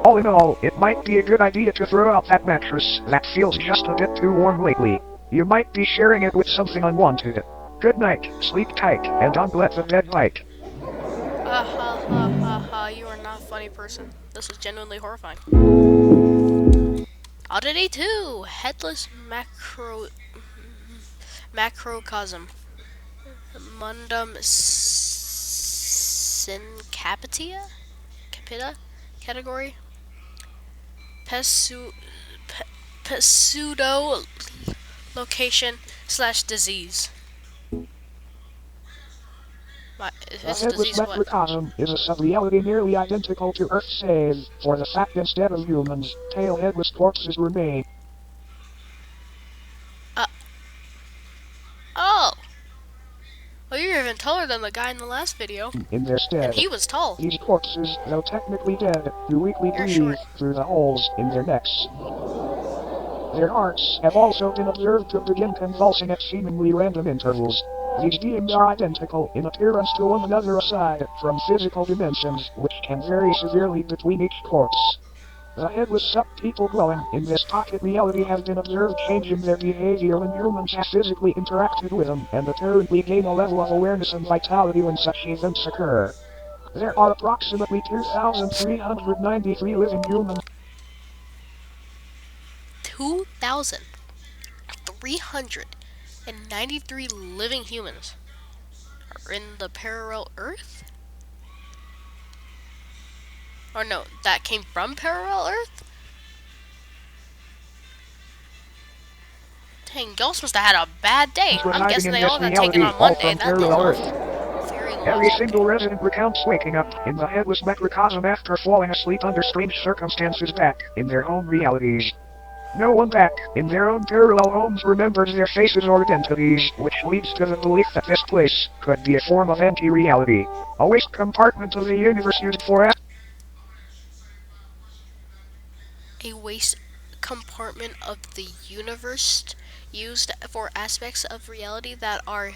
All in all, it might be a good idea to throw out that mattress that feels just a bit too warm lately. You might be sharing it with something unwanted. Good night, sleep tight, and don't let the bed bite. Ha ha ha ha ha, you are not a funny person. This is genuinely horrifying. Oddity 2, Headless Macrocosm. Mundum syncapitia? Capita? Category? Pseudo location / disease. The Headless Macrocosm is a sub-reality nearly identical to Earth, save for the fact instead of humans, tail-headless corpses remain. Oh! Well, you're even taller than the guy in the last video. In their stead, And he was tall. these corpses, though technically dead, do weakly breathe through the holes in their necks. Their hearts have also been observed to begin convulsing at seemingly random intervals. These beings are identical in appearance to one another aside from physical dimensions, which can vary severely between each corpse. The headless sub-people dwelling in this pocket reality have been observed changing their behavior when humans have physically interacted with them, and apparently gain a level of awareness and vitality when such events occur. There are approximately 2,393 living humans. 2,393 living humans are in the parallel Earth? Or no, that came from parallel Earth? Dang, Ghost must have had a bad day. I'm guessing they all got taken on Monday. That was very long. Every single resident recounts waking up in the Headless Macrocosm after falling asleep under strange circumstances back in their own realities. No one back in their own parallel homes remembers their faces or identities, which leads to the belief that this place could be a form of anti-reality. A waste compartment of the universe used for a waste compartment of the universe used for aspects of reality that are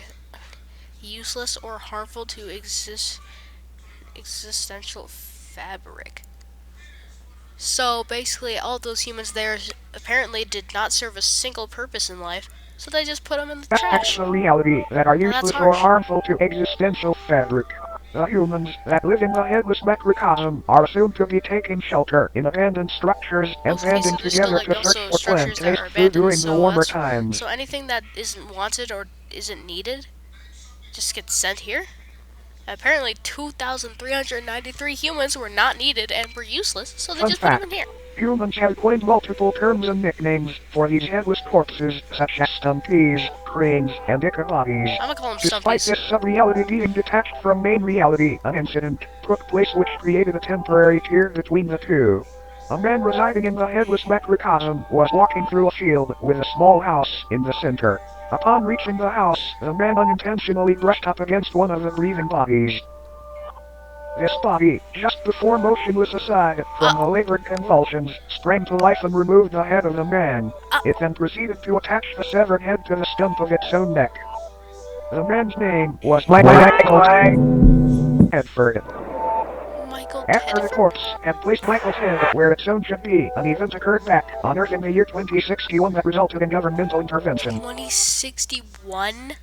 useless or harmful to existential fabric. So basically all those humans there apparently did not serve a single purpose in life, so they just put them in the trash. Aspects of reality that are useless or harmful to existential fabric. The humans that live in the Headless Macrocosm are assumed to be taking shelter in abandoned structures and banding together to search for plant-based food during the warmer times. So anything that isn't wanted or isn't needed just gets sent here? Apparently 2,393 humans were not needed and were useless, so they just put them in here. Humans have coined multiple terms and nicknames for these headless corpses, such as stumpies, cranes, and ichabodies. I'm gonna call them Despite stumpies. this sub-reality being detached from main reality, an incident took place which created a temporary tier between the two. A man residing in the Headless Macrocosm was walking through a field with a small house in the center. Upon reaching the house, the man unintentionally brushed up against one of the breathing bodies. This body, just before motionless aside from the labored convulsions, sprang to life and removed the head of the man. It then proceeded to attach the severed head to the stump of its own neck. The man's name was Michael Hedford. Oh my Michael After the Tedford. corpse had placed Michael's head where its own should be, an event occurred back on Earth in the year 2061 that resulted in governmental intervention. 2061?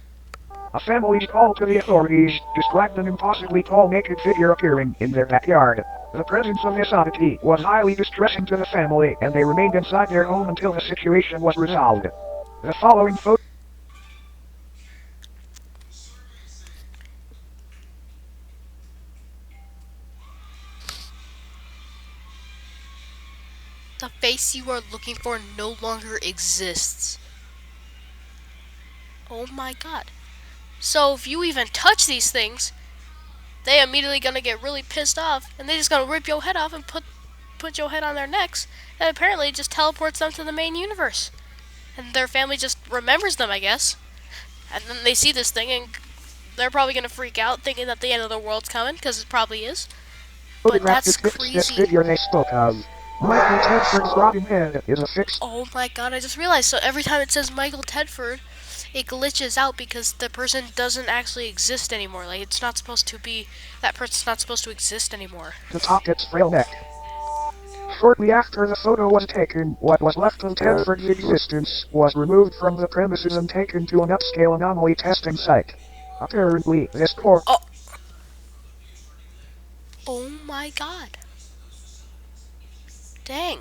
A family's call to the authorities described an impossibly tall naked figure appearing in their backyard. The presence of this oddity was highly distressing to the family, and they remained inside their home until the situation was resolved. The following photo. The face you are looking for no longer exists. Oh my god. So if you even touch these things, they immediately gonna get really pissed off, and they just gonna rip your head off and put your head on their necks, and apparently it just teleports them to the main universe. And their family just remembers them, I guess. And then they see this thing, and they're probably gonna freak out, thinking that the end of the world's coming, because it probably is. But that's crazy. This figure they spoke of. Michael Tedford's rotting head is a fixed. Oh my god, I just realized, so every time it says Michael Tedford, it glitches out because the person doesn't actually exist anymore. Like, it's not supposed to be, that person's not supposed to exist anymore. To top its frail neck. Shortly after the photo was taken, what was left of Tedford's existence was removed from the premises and taken to an upscale anomaly testing site. Apparently, this corpse. Oh my god. Dang.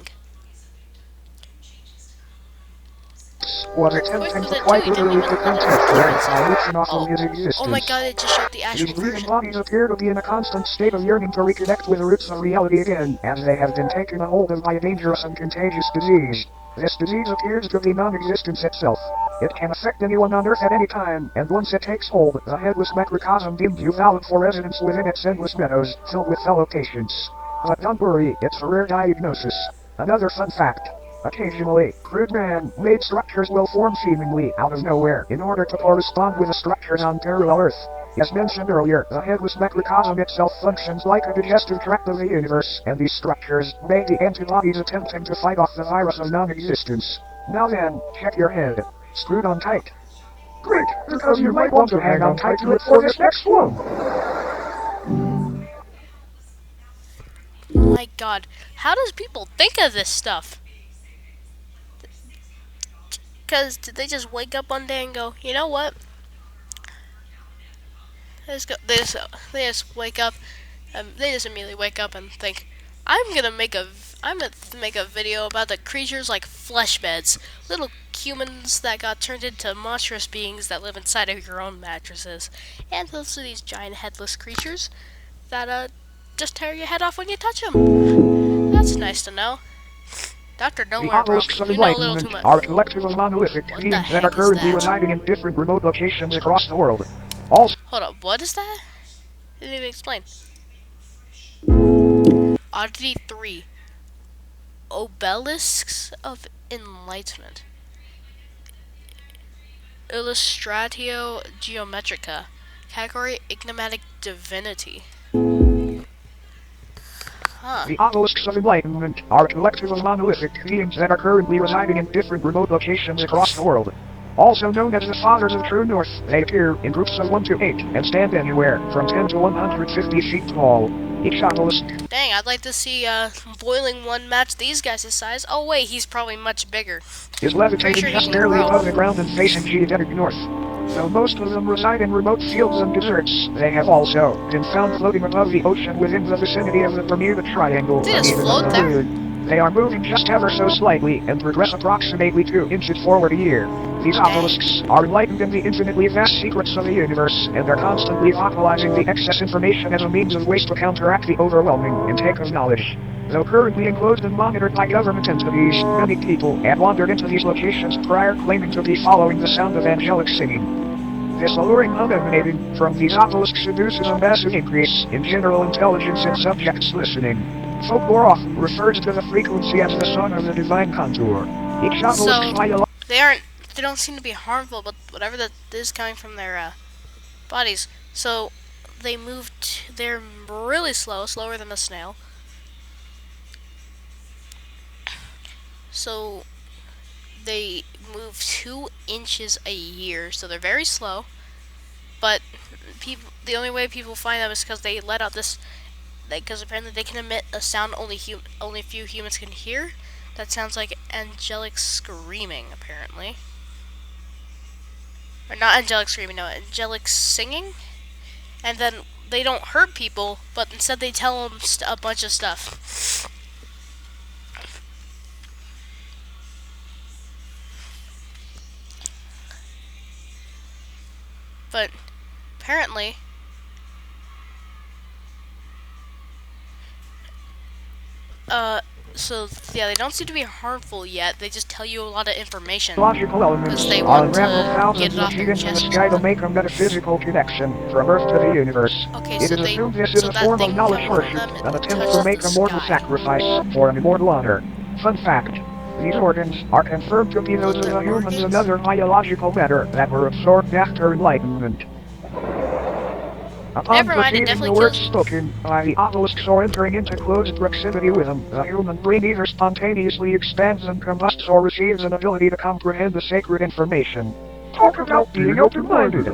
Was attempting to quite literally prevent Tedford by reaching off of his existence. Oh my god, it just showed the actual These breathing version. bodies appear to be in a constant state of yearning to reconnect with the roots of reality again, as they have been taken a hold of by a dangerous and contagious disease. This disease appears to be non-existence itself. It can affect anyone on Earth at any time, and once it takes hold, the headless macrocosm deems you valid for residence within its endless meadows, filled with fellow patients. But don't worry, it's a rare diagnosis. Another fun fact. Occasionally, crude man-made structures will form seemingly out of nowhere in order to correspond with the structures on parallel Earth. As mentioned earlier, the headless macrocosm itself functions like a digestive tract of the universe, and these structures may be antibodies attempting to fight off the virus of non-existence. Now then, check your head. Screwed on tight. Great, because you might want to hang on tight to it for this next one. Oh my god, how does people think of this stuff? Because did they just wake up one day and go, you know what? They just wake up, they just immediately wake up and think, I'm gonna make a video about the creatures like flesh beds, little humans that got turned into monstrous beings that live inside of your own mattresses, and those are these giant headless creatures that just tear your head off when you touch them. That's nice to know. Doctor, don't worry, bro. You know a little too much. Are a collective of monolithic beings that are currently residing in different remote locations across the world. Also, hold up, what is that? Didn't even explain. Oddity 3. Obelisks of Enlightenment. Illustratio Geometrica. Category Enigmatic Divinity. The obelisks of enlightenment are a collective of monolithic beings that are currently residing in different remote locations across the world. Also known as the Fathers of True North, they appear in groups of 1 to 8 and stand anywhere from 10 to 150 feet tall. Each obelisk. Dang, I'd like to see Boiling One match these guys' size. Oh wait, he's probably much bigger. Is levitating just barely above the ground and facing geodetic north. Though most of them reside in remote fields and deserts, they have also been found floating above the ocean within the vicinity of the Bermuda Triangle. They just float there. They are moving just ever so slightly and progress approximately 2 inches forward a year. These obelisks are enlightened in the infinitely vast secrets of the universe, and are constantly vocalizing the excess information as a means of waste to counteract the overwhelming intake of knowledge. Though currently enclosed and monitored by government entities, many people had wandered into these locations prior claiming to be following the sound of angelic singing. This alluring hum emanating from these obelisks induces a massive increase in general intelligence in subjects listening. Folklore often refers to the frequency as the song of the divine contour. Each obelisk they don't seem to be harmful, but whatever that is coming from their bodies. So they they're really slower than a snail. So they move 2 inches a year, so they're very slow. But the only way people find them is because they let out this because apparently they can emit a sound only a few humans can hear. That sounds like angelic screaming, apparently. Or not angelic screaming, no, angelic singing. And then they don't hurt people, but instead they tell them a bunch of stuff. But apparently, so yeah, they don't seem to be harmful yet. They just tell you a lot of information Logical elements because they are want to unraveled get thousands it of off feet their into the chest. sky to make a metaphysical connection from Earth to the universe. Okay, It so is they assumed this is so a that form of thing knowledge coming from worship, them an attempt touches to make the a mortal sky. sacrifice for an immortal honor. Fun fact, these organs are confirmed to be those of the humans and other biological matter that were absorbed after enlightenment. Upon Never mind, it perceiving definitely the words kills you. spoken by the obelisks or entering into close proximity with them, the human brain either spontaneously expands and combusts or receives an ability to comprehend the sacred information. Talk about being open-minded.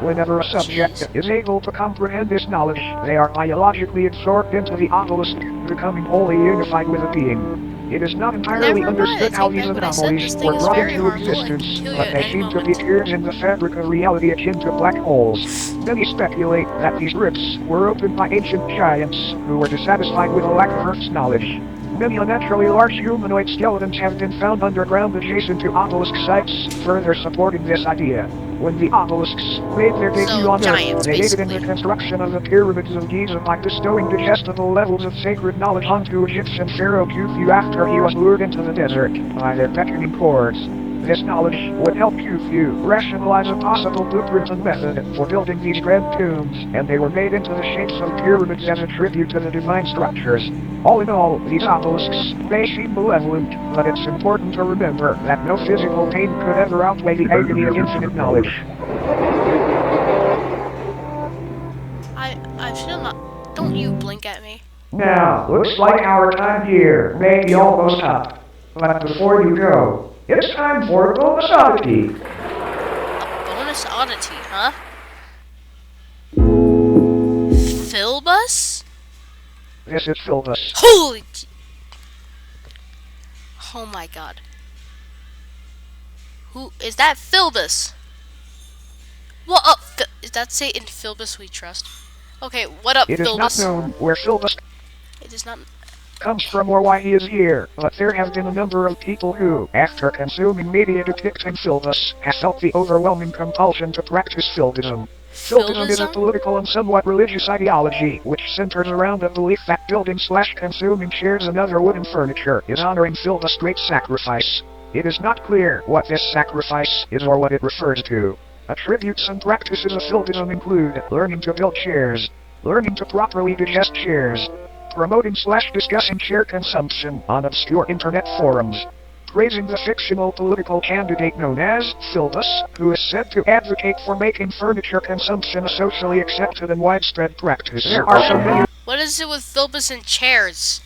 Whenever a subject is able to comprehend this knowledge, they are biologically absorbed into the obelisk, becoming wholly unified with the being. It is not entirely Never mind, understood I how take these back what I said. anomalies This thing were is brought very into harmful and can existence, kill you but at they any seem to be moment. tears in the fabric of reality akin to black holes. Many speculate that these rifts were opened by ancient giants who were dissatisfied with a lack of Earth's knowledge. Many unnaturally large humanoid skeletons have been found underground adjacent to obelisk sites, further supporting this idea. When the obelisks made their debut on Earth, they aided in the construction of the pyramids of Giza by bestowing digestible levels of sacred knowledge onto Egyptian pharaoh Khufu after he was lured into the desert by their beckoning chords. This knowledge would help Khufu rationalize a possible blueprint and method for building these grand tombs, and they were made into the shapes of pyramids as a tribute to the divine structures. All in all, these obelisks may seem malevolent, but it's important to remember that no physical pain could ever outweigh the agony of infinite knowledge. I should not. Don't you blink at me. Now, looks like our time here may be almost up. But before you go, it's time for a bonus oddity. Bonus oddity, huh? Philbus? This is Philbus. Holy! Oh my god. Who is that? Philbus? What up? Is that say in Philbus we trust? Okay, what up, It is Philbus? not known where Philbus It is not. comes from or why he is here, but there have been a number of people who, after consuming media depicting Philbus, have felt the overwhelming compulsion to practice Philbism. Philbism is a political and somewhat religious ideology which centers around the belief that building/consuming chairs and other wooden furniture is honoring Philbus' great sacrifice. It is not clear what this sacrifice is or what it refers to. Attributes and practices of Philbism include learning to build chairs, learning to properly digest chairs, promoting/discussing chair consumption on obscure internet forums, praising the fictional political candidate known as Philbus, who is said to advocate for making furniture consumption a socially accepted and widespread practice. There are so many. What is it with Philbus and chairs?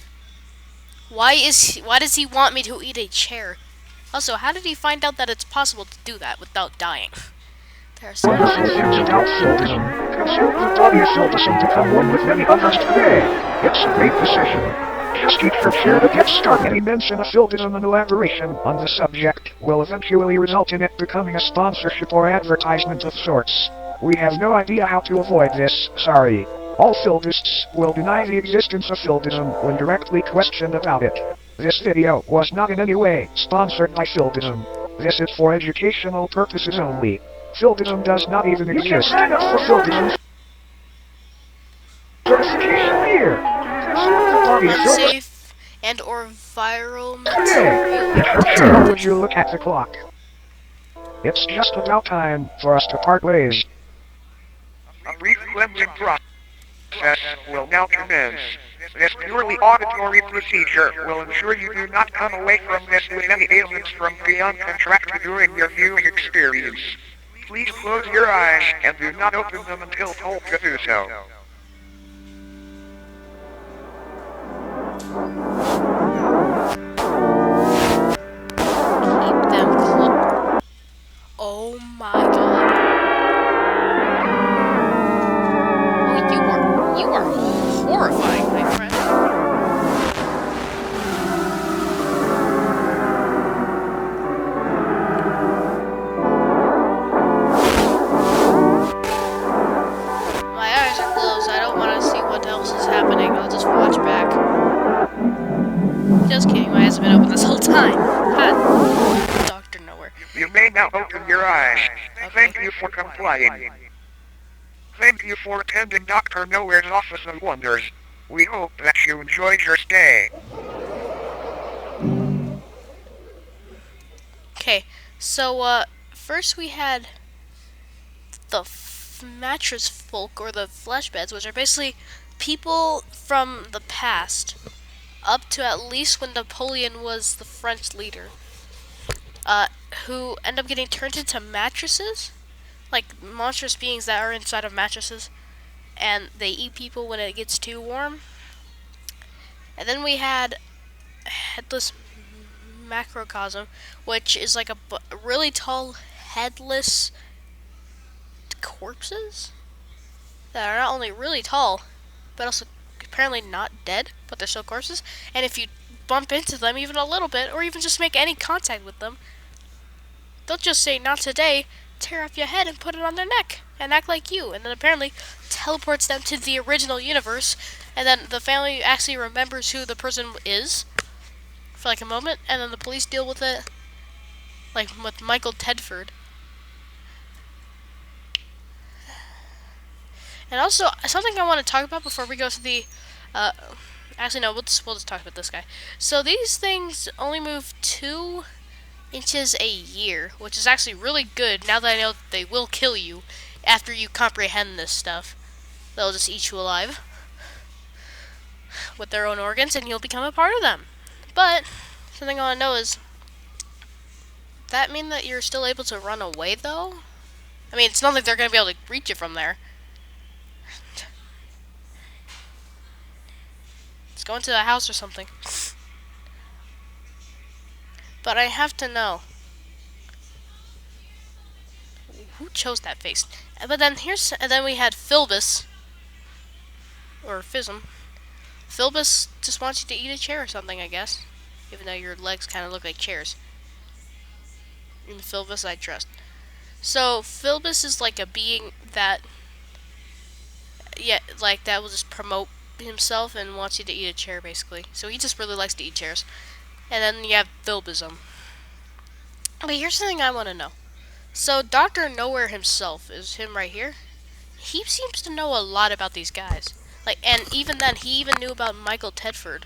Why does he want me to eat a chair? Also, how did he find out that it's possible to do that without dying? There are so many. About Philbism. Consume the body of Philbus and become one with many others today. It's a great decision. Just eat your share to get started. Any mention of Philbism and elaboration on the subject will eventually result in it becoming a sponsorship or advertisement of sorts. We have no idea how to avoid this, sorry. All Philbists will deny the existence of Philbism when directly questioned about it. This video was not in any way sponsored by Philbism. This is for educational purposes only. Philbism does not even exist. You can sign up for Philbism certification here. Unsafe and or viral material. How would you look at the clock? It's just about time for us to part ways. A brief cleansing process will now commence. This purely auditory procedure will ensure you do not come away from this with any ailments from beyond contracted during your viewing experience. Please close your eyes and do not open them until told to do so. Keep them close. Oh my god. Oh, you are Now open your eyes. Thank you for complying. Thank you for attending Dr. Nowhere's Office of Wonders. We hope that you enjoyed your stay. Okay, so, first we had the mattress folk, or the flesh beds, which are basically people from the past, up to at least when Napoleon was the French leader, who end up getting turned into mattresses, like monstrous beings that are inside of mattresses, and they eat people when it gets too warm. And then we had Headless Macrocosm, which is like a really tall, headless corpses that are not only really tall, but also apparently not dead, but they're still corpses. And if you bump into them even a little bit, or even just make any contact with them, they'll just say, "Not today," tear off your head and put it on their neck, and act like you, and then apparently teleports them to the original universe, and then the family actually remembers who the person is for like a moment, and then the police deal with it, like with Michael Tedford. And also, something I want to talk about before we go to the, actually no, we'll just talk about this guy. So these things only move 2 inches a year, which is actually really good now that I know that they will kill you after you comprehend this stuff. They'll just eat you alive with their own organs, and you'll become a part of them. But something I want to know is, that mean that you're still able to run away, though? I mean, it's not like they're going to be able to reach you from there. Let's go into the house or something. But I have to know, who chose that face? But then then we had Philbus, or Fism. Philbus just wants you to eat a chair or something, I guess. Even though your legs kind of look like chairs. In Philbus, I trust. So, Philbus is like a being that, yeah, like that will just promote himself and wants you to eat a chair, basically. So he just really likes to eat chairs. And then you have Philbism. But here's something I want to know. So, Dr. Nowhere himself, is him right here. He seems to know a lot about these guys. Like, and even then, he even knew about Michael Tedford.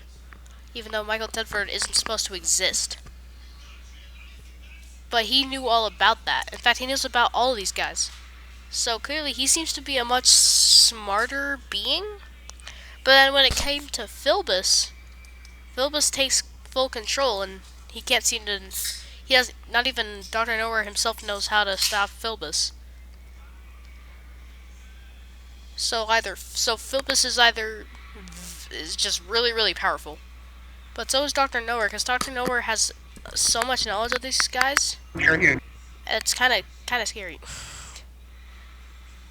Even though Michael Tedford isn't supposed to exist. But he knew all about that. In fact, he knows about all of these guys. So clearly, he seems to be a much smarter being. But then when it came to Philbus, Philbus takes full control, and he can't seem to... He has... Not even Dr. Nowhere himself knows how to stop Philbus. So Philbus is just really, really powerful. But so is Dr. Nowhere, because Dr. Nowhere has so much knowledge of these guys. It's kind of scary.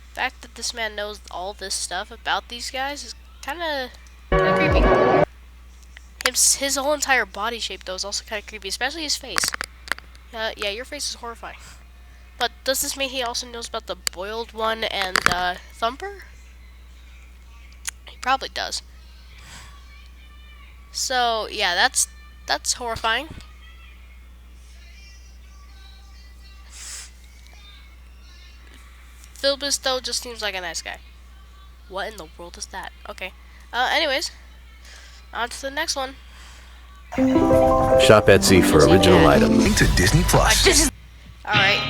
The fact that this man knows all this stuff about these guys is kind of creepy. His whole entire body shape, though, is also kind of creepy, especially his face. Yeah, your face is horrifying. But does this mean he also knows about the Boiled One and Thumper? He probably does. So yeah, that's horrifying. Philbus, though, just seems like a nice guy. What in the world is that? Okay. Anyways, on to the next one. Shop Etsy for original items. To Disney Plus. Alright,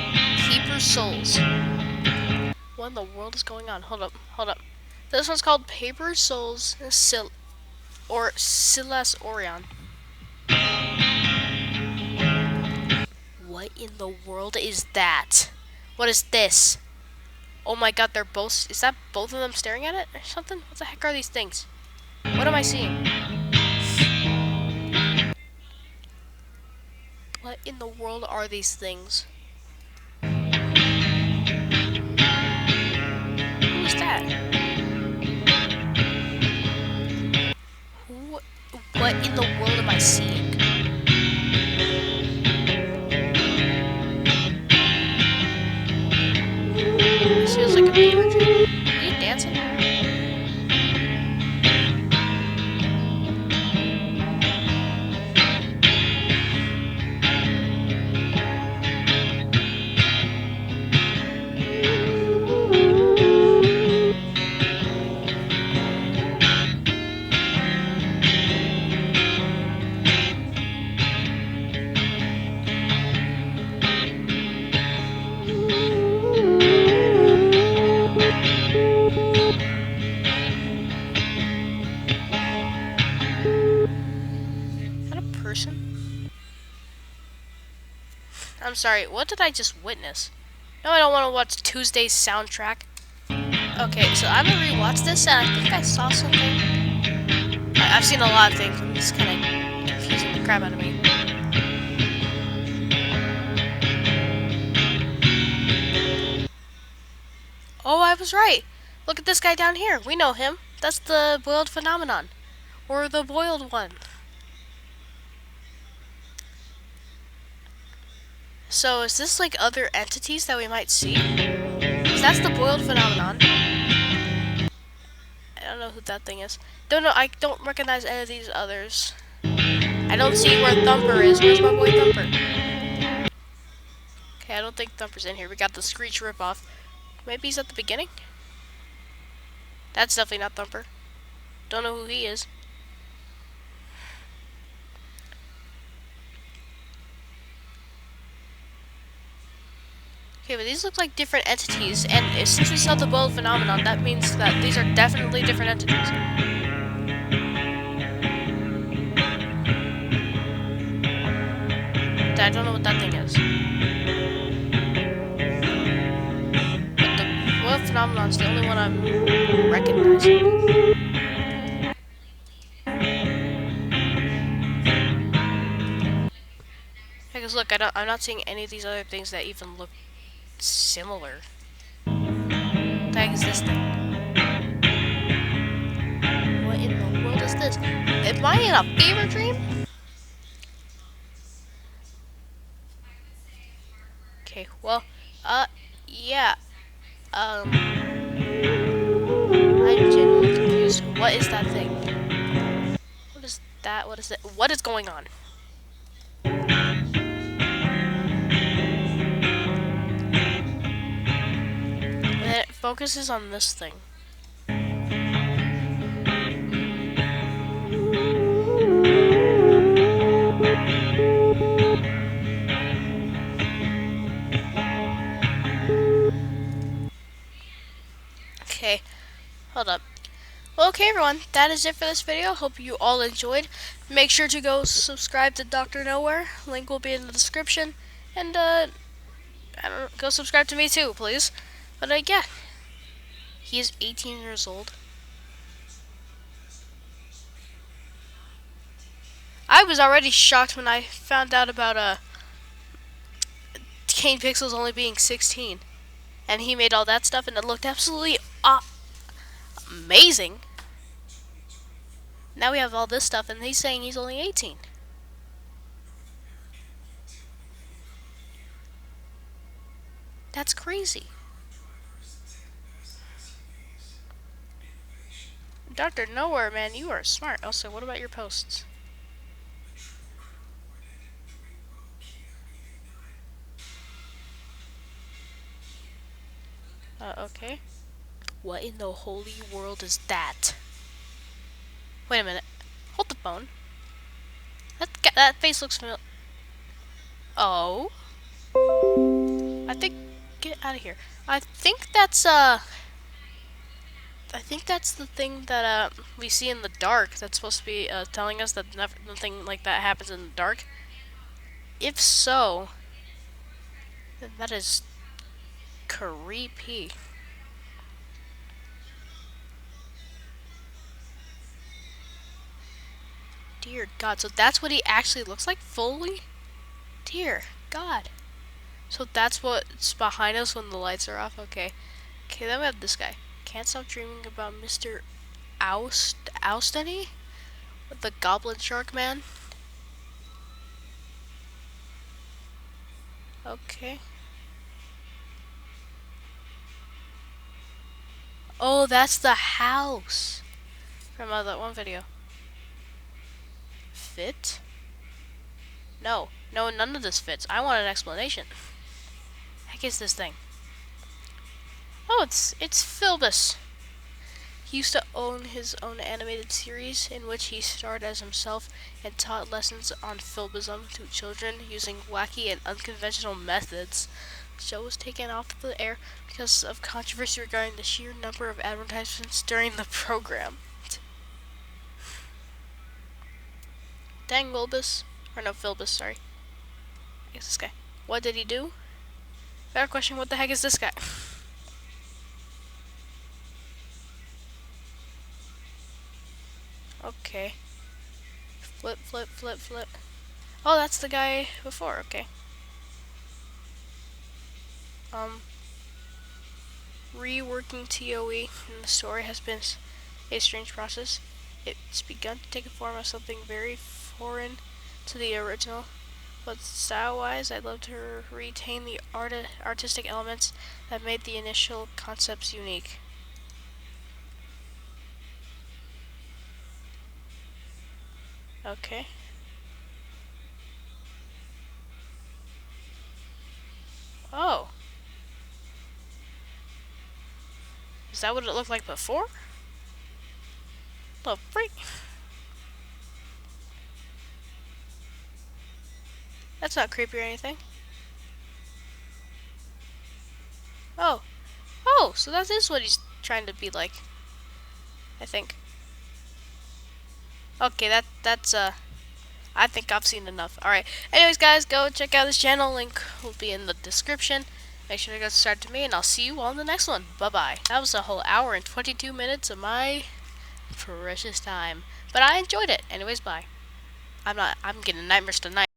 Paper Souls. What in the world is going on? Hold up. This one's called Paper Souls Silas Orion. What in the world is that? What is this? Oh my god, they're both... Is that both of them staring at it or something? What the heck are these things? What am I seeing? What in the world are these things? Who is that? What in the world am I seeing? This feels like a fever dream. Are you dancing? I'm sorry, what did I just witness? No, I don't want to watch Tuesday's soundtrack. Okay, so I'm gonna rewatch this, and I think I saw something. I've seen a lot of things, and it's kind of confusing the crap out of me. Oh, I was right. Look at this guy down here. We know him. That's the boiled phenomenon. Or the boiled one. So is this like other entities that we might see? 'Cause that's the boiled phenomenon. I don't know who that thing is. I don't recognize any of these others. I don't see where Thumper is. Where's my boy Thumper? Okay, I don't think Thumper's in here. We got the Screech ripoff. Maybe he's at the beginning? That's definitely not Thumper. Don't know who he is. Okay, but these look like different entities, and since we saw the boiled phenomenon, that means that these are definitely different entities. I don't know what that thing is. But the boiled phenomenon is the only one I'm recognizing. Because look, I'm not seeing any of these other things that even look similar. What the heck is this thing? What in the world is this? Am I in a fever dream? Okay, well, yeah. I'm genuinely confused. What is that thing? What is that? What is it? What is going on? And it focuses on this thing. Okay, hold up. Well, okay, everyone, that is it for this video. Hope you all enjoyed. Make sure to go subscribe to Dr. Nowhere. Link will be in the description. And, I don't know, go subscribe to me too, please. But, yeah. He is 18 years old. I was already shocked when I found out about, Kane Pixels only being 16. And he made all that stuff, and it looked absolutely amazing. Now we have all this stuff, and he's saying he's only 18. That's crazy. Dr. Nowhere, man, you are smart. Also, what about your posts? Okay. What in the holy world is that? Wait a minute. Hold the phone. That face looks familiar. Oh. I think... Get out of here. I think that's the thing that, we see in the dark that's supposed to be, telling us that nothing like that happens in the dark. If so, then that is creepy. Dear God, so that's what he actually looks like fully? Dear God. So that's what's behind us when the lights are off? Okay. Okay, then we have this guy. Can't stop dreaming about Mr. Ousteny? With the Goblin Shark Man? Okay. Oh, that's the house from that one video. Fit? No, none of this fits. I want an explanation. Heck is this thing? Oh, it's Philbus. He used to own his own animated series in which he starred as himself and taught lessons on Philbism to children using wacky and unconventional methods. The show was taken off the air because of controversy regarding the sheer number of advertisements during the program. Dang Philbus. Or no, Philbus, sorry. I guess this guy. What did he do? Better question, what the heck is this guy? Okay. Flip, flip, flip, flip. Oh, that's the guy before, okay. Reworking TOE in the story has been a strange process. It's begun to take a form of something very foreign to the original, but style-wise, I'd love to retain the artistic elements that made the initial concepts unique. Okay. Oh. Is that what it looked like before? The freak. That's not creepy or anything. Oh. Oh, so that is what he's trying to be like. I think. Okay, that's I think I've seen enough. Alright. Anyways, guys, go check out this channel. Link will be in the description. Make sure to go subscribe to me, and I'll see you all in the next one. Bye-bye. That was a whole hour and 22 minutes of my precious time. But I enjoyed it. Anyways, bye. I'm getting nightmares tonight.